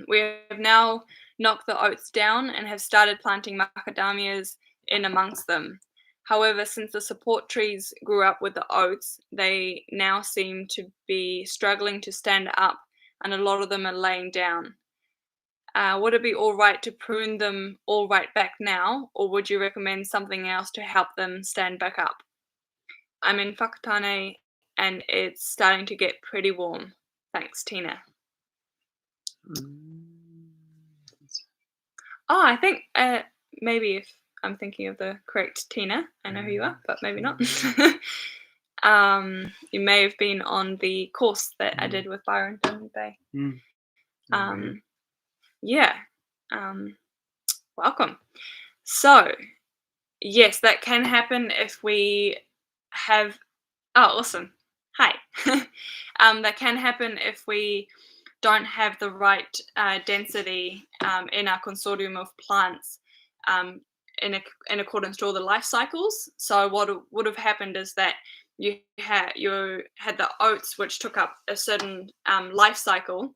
We have now knocked the oats down and have started planting macadamias in amongst them. However, since the support trees grew up with the oats, they now seem to be struggling to stand up, and a lot of them are laying down. Would it be all right to prune them all right back now, or would you recommend something else to help them stand back up? I'm in Whakatane and it's starting to get pretty warm. Thanks, Tina. Oh, I think maybe if I'm thinking of the correct Tina, I know who you are, but maybe not. You may have been on the course that I did with Byron Thornton Bay. Yeah. Welcome. So, yes, that can happen if we have. Oh, awesome. Hi. That can happen if we don't have the right density in our consortium of plants in accordance to all the life cycles. So what would have happened is that you had the oats, which took up a certain life cycle,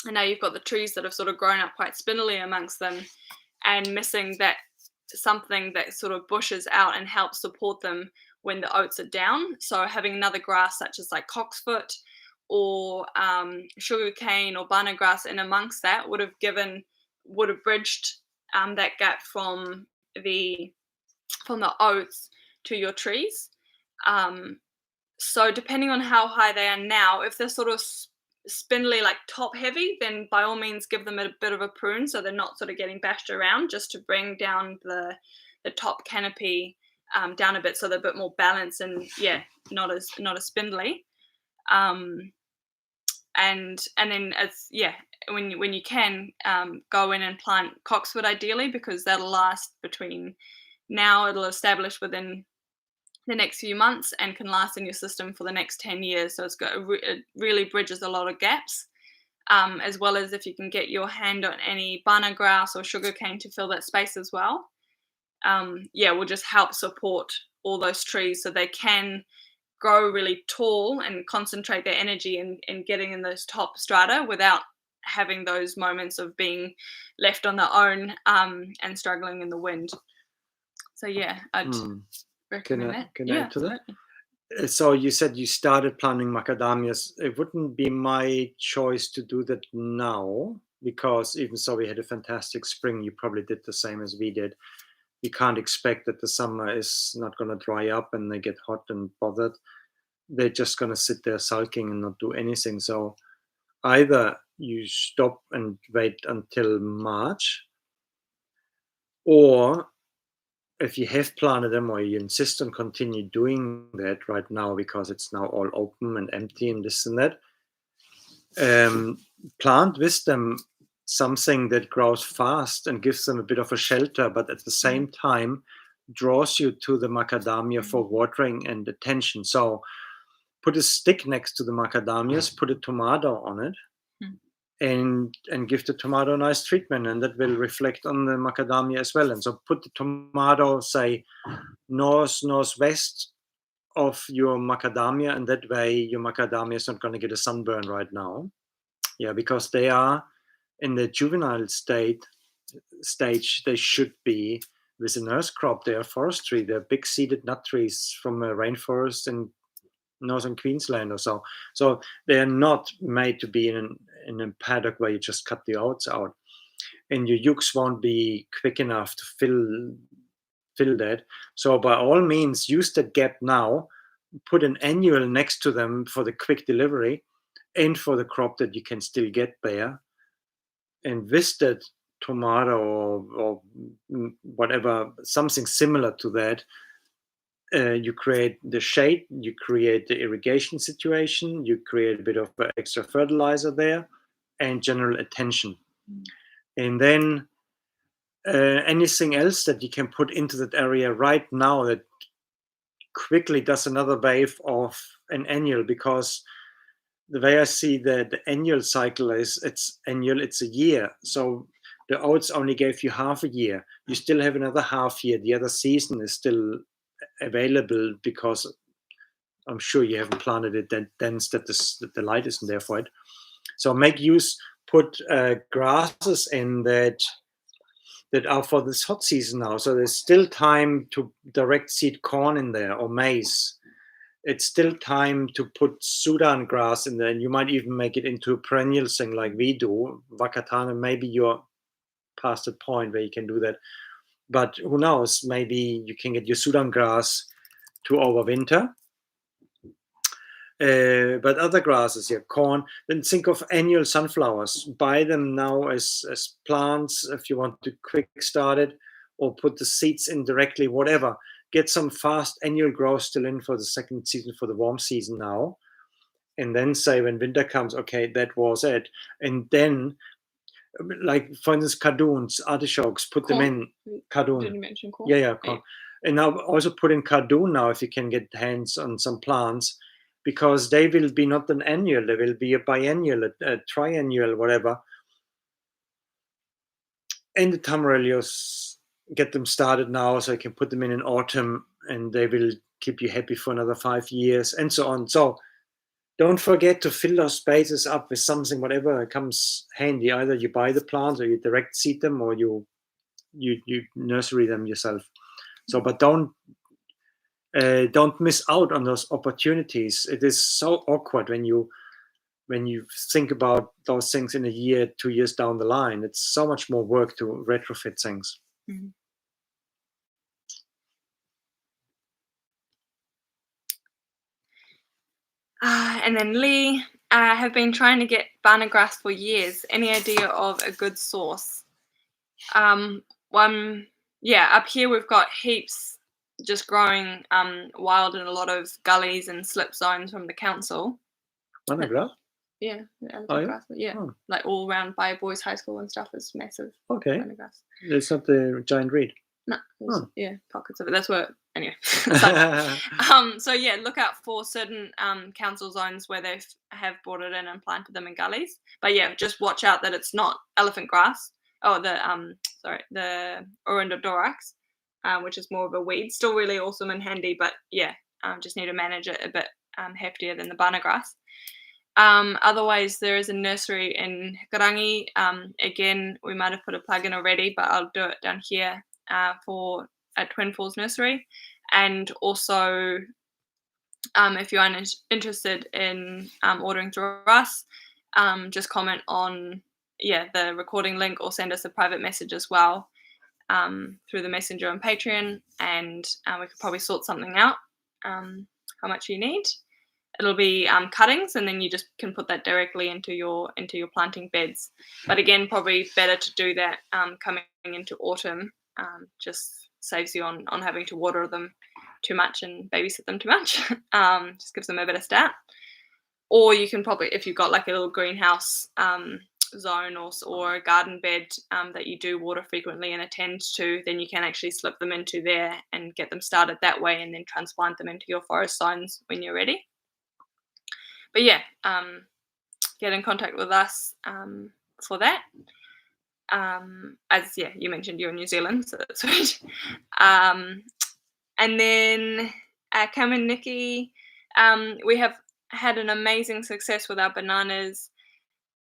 and now you've got the trees that have sort of grown up quite spindly amongst them and missing that something that sort of bushes out and helps support them when the oats are down. So having another grass such as like cocksfoot or sugarcane or banana grass in amongst that would have bridged that gap from the oats to your trees. So depending on how high they are now, if they're sort of spindly, like top heavy, then by all means give them a bit of a prune so they're not sort of getting bashed around, just to bring down the top canopy down a bit so they're a bit more balanced and not as spindly. And then when you can go in and plant cocksfoot ideally, because that'll last between now, it'll establish within the next few months and can last in your system for the next 10 years. So it really bridges a lot of gaps, as well as if you can get your hand on any banana grass or sugarcane to fill that space as well. Will just help support all those trees so they can grow really tall and concentrate their energy in getting in those top strata without having those moments of being left on their own and struggling in the wind. So I'd recommend that. Can I add to that? So you said you started planting macadamias. It wouldn't be my choice to do that now, because even so we had a fantastic spring. You probably did the same as we did. You can't expect that the summer is not going to dry up and they get hot and bothered. They're just going to sit there sulking and not do anything. So either you stop and wait until March, or if you have planted them or you insist on continue doing that right now because it's now all open and empty and this and that, plant with them something that grows fast and gives them a bit of a shelter, but at the same time draws you to the macadamia for watering and attention. So put a stick next to the macadamias, put a tomato on it, and give the tomato a nice treatment, and that will reflect on the macadamia as well. And so put the tomato, say, northwest of your macadamia, and that way your macadamia is not going to get a sunburn right now. Yeah, because they are in the juvenile stage, they should be with a nurse crop, they are forestry. They're big seeded nut trees from a rainforest in northern Queensland or so. So they are not made to be in a paddock where you just cut the oats out, and your ukes won't be quick enough to fill that. So by all means, use that gap now. Put an annual next to them for the quick delivery, and for the crop that you can still get there. And with that tomato or whatever, something similar to that, you create the shade, you create the irrigation situation, you create a bit of extra fertilizer there, and general attention. And then anything else that you can put into that area right now that quickly does another wave of an annual, because the way I see the annual cycle is it's annual, it's a year. So the oats only gave you half a year. You still have another half year. The other season is still available, because I'm sure you haven't planted it that dense that the light isn't there for it. So make use, put grasses in that are for this hot season now. So there's still time to direct seed corn in there, or maize. It's still time to put Sudan grass in there, and you might even make it into a perennial thing like we do. Wakatana, maybe you're past the point where you can do that. But who knows? Maybe you can get your Sudan grass to overwinter. But other grasses, corn. Then think of annual sunflowers. Buy them now as plants if you want to quick start it, or put the seeds in directly, whatever. Get some fast annual growth still in for the second season, for the warm season now. And then say when winter comes, okay, that was it. And then, like for instance, cardoons, artichokes, put Corn. them in cardoon. Did you mention corn? Yeah, corn. And now also put in cardoon now if you can get hands on some plants, because they will be not an annual, they will be a biennial, a triennial, whatever. And the tamarellos, get them started now so you can put them in autumn, and they will keep you happy for another 5 years, and so on. So don't forget to fill those spaces up with something, whatever comes handy. Either you buy the plants, or you direct seed them, or you nursery them yourself. So, but don't miss out on those opportunities. It is so awkward when you think about those things in a year, 2 years down the line. It's so much more work to retrofit things. Mm-hmm. And then Lee, have been trying to get banana grass for years. Any idea of a good source? Up here we've got heaps just growing wild in a lot of gullies and slip zones from the council. Banana grass? Yeah, elephant grass. Yeah, like all around by Boys High School and stuff is massive. Okay. Banana grass. It's not the giant reed. No, yeah, pockets of it. That's where anyway. So yeah, look out for certain council zones where they have brought it in and planted them in gullies. But yeah, just watch out that it's not elephant grass. Oh, the Orondodorax, which is more of a weed. Still really awesome and handy, but yeah, just need to manage it a bit heftier than the banana grass. Otherwise, there is a nursery in Hikarangi. Again, we might have put a plug in already, but I'll do it down here for at Twin Falls Nursery. And also, if you are interested in ordering through us, just comment on the recording link, or send us a private message as well through the messenger on Patreon, and we could probably sort something out, how much you need. It'll be cuttings, and then you just can put that directly into your planting beds. But again, probably better to do that coming into autumn. Just saves you on having to water them too much and babysit them too much. Just gives them a better start. Or you can probably, if you've got like a little greenhouse zone or a garden bed that you do water frequently and attend to, then you can actually slip them into there and get them started that way, and then transplant them into your forest zones when you're ready. But yeah, get in contact with us for that. As you mentioned, you're in New Zealand, so that's sweet. And then Cam and Nikki, we have had an amazing success with our bananas.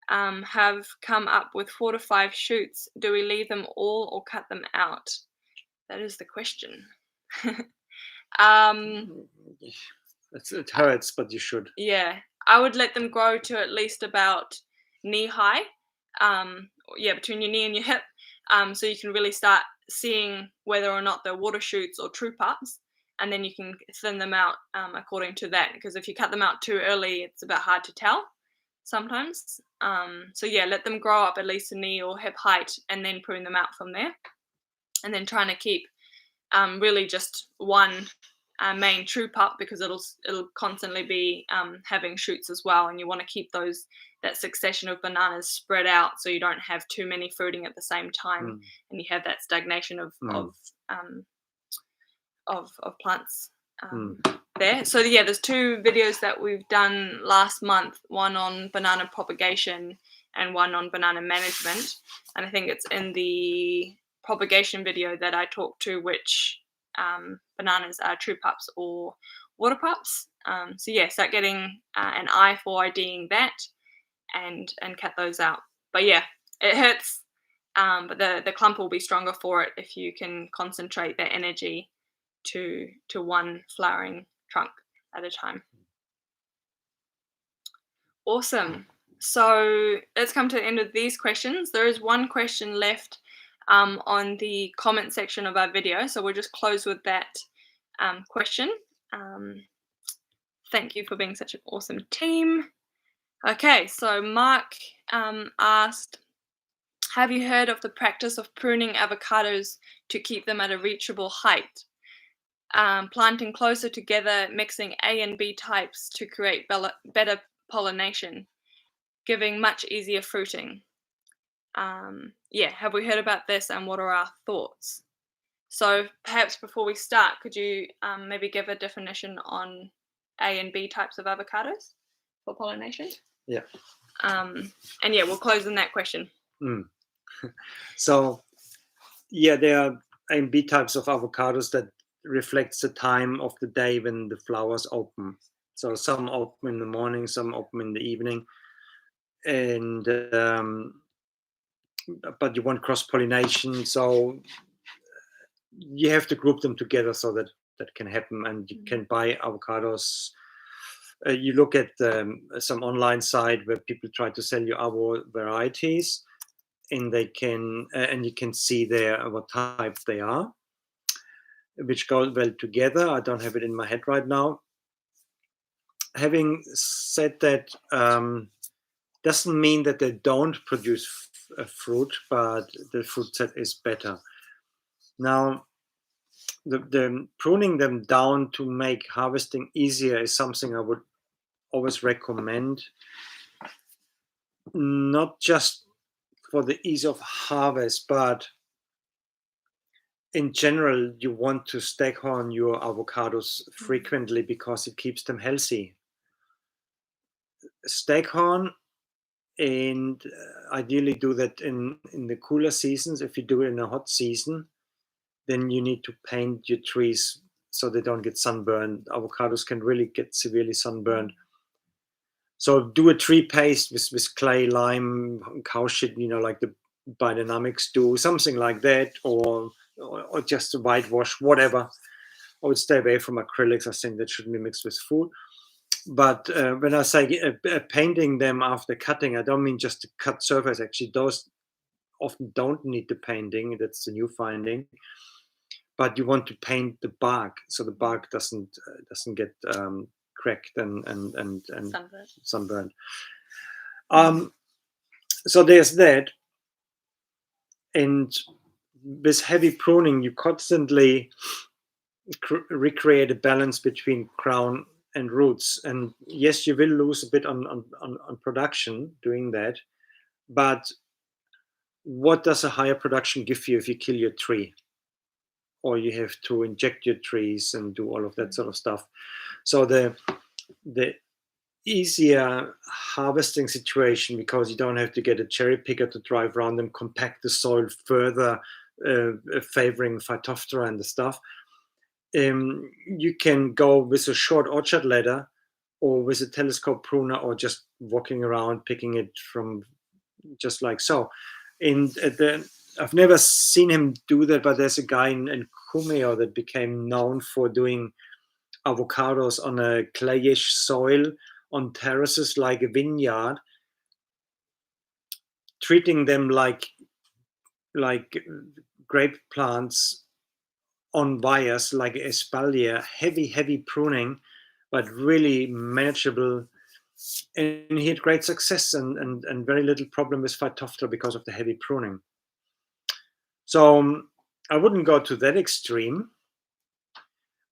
Have come up with 4 to 5 shoots. Do we leave them all or cut them out? That is the question. It hurts, but you should. Yeah, I would let them grow to at least about knee high. Between your knee and your hip. So you can really start seeing whether or not they're water shoots or true pups, and then you can thin them out according to that. Because if you cut them out too early, it's a bit hard to tell sometimes. So yeah, let them grow up at least to knee or hip height, and then prune them out from there. And then trying to keep really just one main true pup, because it'll constantly be having shoots as well, and you want to keep that succession of bananas spread out so you don't have too many fruiting at the same time, and you have that stagnation of plants there. So yeah, there's 2 videos that we've done last month, one on banana propagation and one on banana management, and I think it's in the propagation video that I talked to which bananas are true pups or water pups. So yeah, start getting an eye for IDing that and cut those out. But yeah, it hurts, but the clump will be stronger for it if you can concentrate that energy to one flowering trunk at a time. Awesome. So let's come to the end of these questions. There is one question left on the comment section of our video, so we'll just close with that question. Thank you for being such an awesome team. Okay, so Mark asked, have you heard of the practice of pruning avocados to keep them at a reachable height? Planting closer together, mixing A and B types to create better pollination, giving much easier fruiting. Have we heard about this, and what are our thoughts? So perhaps before we start, could you maybe give a definition on A and B types of avocados for pollination? Yeah. And yeah, we'll close on that question. So yeah, there are A and B types of avocados that reflects the time of the day when the flowers open. So some open in the morning, some open in the evening, and but you want cross-pollination, so you have to group them together so that can happen. And you can buy avocados. You look at some online site where people try to sell you avo varieties, and they can and you can see there what type they are, which go well together. I don't have it in my head right now. Having said that, doesn't mean that they don't produce fruit, but the fruit set is better. Now, the pruning them down to make harvesting easier is something I would always recommend, not just for the ease of harvest, but in general, you want to staghorn your avocados frequently because it keeps them healthy. Staghorn, and ideally do that in the cooler seasons. If you do it in a hot season, then you need to paint your trees so they don't get sunburned. Avocados can really get severely sunburned. So do a tree paste with clay, lime, cow shit, like the PermaDynamics do, something like that, or just a whitewash, whatever. I would stay away from acrylics. I think that shouldn't be mixed with food. But when I say painting them after cutting, I don't mean just the cut surface. Actually, those often don't need the painting. That's the new finding. But you want to paint the bark so the bark doesn't get cracked and sunburned. So there's that. And with heavy pruning, you constantly recreate a balance between crown and roots. And yes, you will lose a bit on production doing that. But what does a higher production give you if you kill your tree? Or you have to inject your trees and do all of that sort of stuff. So the easier harvesting situation, because you don't have to get a cherry picker to drive around and compact the soil further, favoring Phytophthora and the stuff. You can go with a short orchard ladder or with a telescope pruner, or just walking around picking it from just like so. And I've never seen him do that, but there's a guy in Cumeo that became known for doing avocados on a clayish soil on terraces like a vineyard, treating them like grape plants on wires, like espalier, heavy pruning, but really manageable. And he had great success and very little problem with Phytophthora because of the heavy pruning. So I wouldn't go to that extreme,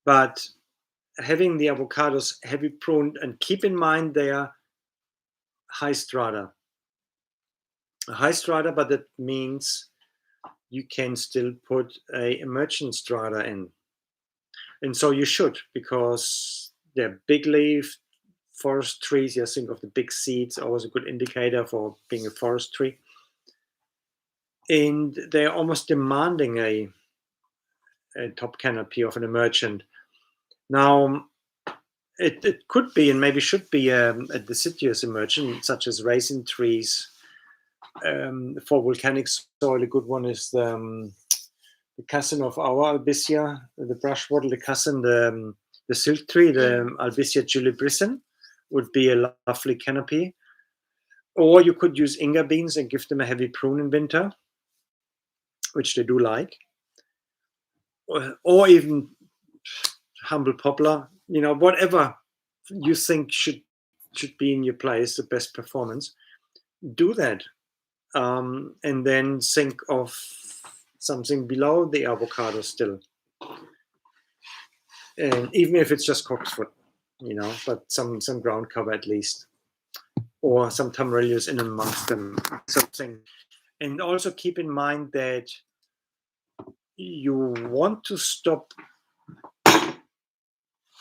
but having the avocados heavy pruned, and keep in mind they are high strata. A high strata, but that means you can still put a emergent strata in. And so you should, because they're big leaf forest trees. You think of the big seeds, always a good indicator for being a forest tree. And they're almost demanding a top canopy of an emergent. Now, it could be and maybe should be a deciduous emergent, such as raisin trees. For volcanic soil, a good one is the cousin of our albizia, the brushwort, the cousin, the silk tree, the albizia julibrissin, would be a lovely canopy. Or you could use inga beans and give them a heavy prune in winter, which they do like. Or even humble poplar, whatever you think should be in your place, the best performance, do that. And then think of something below the avocado still. And even if it's just coxfoot, but some ground cover at least. Or some tamarilius in amongst them, something. And also keep in mind that you want to stop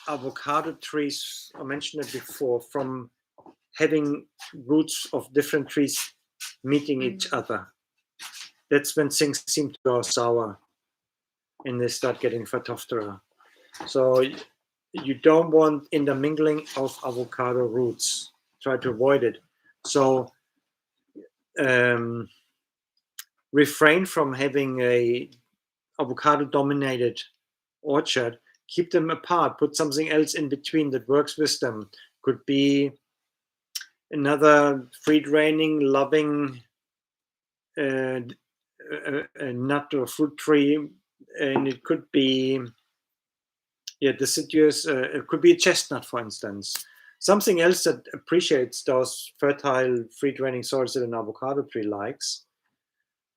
avocado trees, I mentioned it before, from having roots of different trees meeting each other. That's when things seem to go sour and they start getting Phytophthora. So you don't want intermingling of avocado roots. Try to avoid it. So refrain from having a avocado-dominated orchard. Keep them apart. Put something else in between that works with them. Could be another free-draining, loving a nut or fruit tree, and it could be deciduous. It could be a chestnut, for instance. Something else that appreciates those fertile, free-draining soils that an avocado tree likes,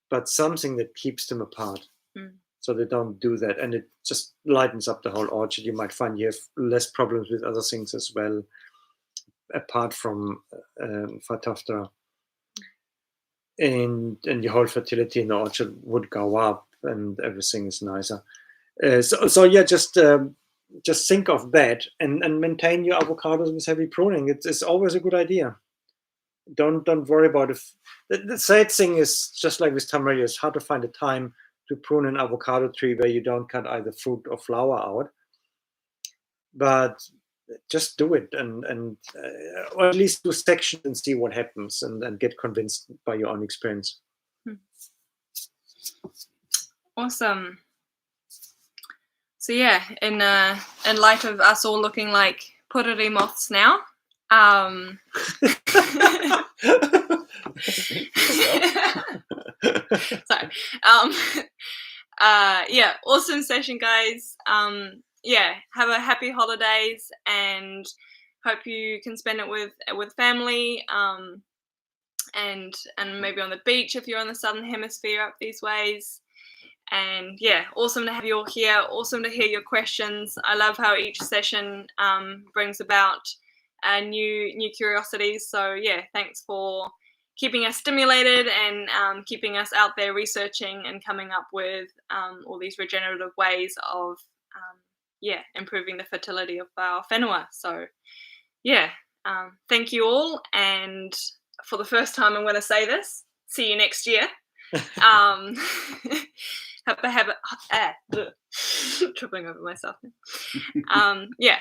but something that keeps them apart. So they don't do that, and it just lightens up the whole orchard. You might find you have less problems with other things as well, apart from Phytophthora. And your whole fertility in the orchard would go up, and everything is nicer. Just think of that and maintain your avocados with heavy pruning. It's always a good idea. Don't worry about it. The sad thing is, just like with tamarillo, it's hard to find a time to prune an avocado tree where you don't cut either fruit or flower out. But just do it or at least do sections and see what happens, and get convinced by your own experience. Awesome. So yeah, in light of us all looking like puriri moths now, sorry. Yeah, awesome session, guys. Yeah, have a happy holidays, and hope you can spend it with family, and maybe on the beach if you're in the southern hemisphere up these ways. And yeah, awesome to have you all here. Awesome to hear your questions. I love how each session brings about new curiosities. So yeah, thanks for keeping us stimulated and keeping us out there researching and coming up with all these regenerative ways of improving the fertility of our whenua. So yeah, thank you all. And for the first time, I'm going to say this: see you next year. Tripping over myself now. Yeah,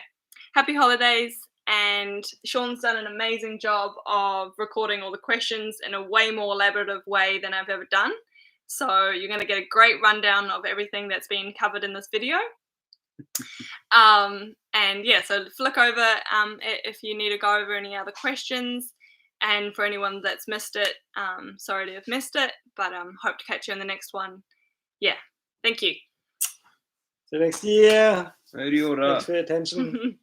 happy holidays. And Sean's done an amazing job of recording all the questions in a way more elaborative way than I've ever done. So you're going to get a great rundown of everything that's been covered in this video. And yeah, so flick over if you need to go over any other questions. And for anyone that's missed it, sorry to have missed it, but hope to catch you in the next one. Yeah, thank you. See you next year. Hej då. Thanks for your attention.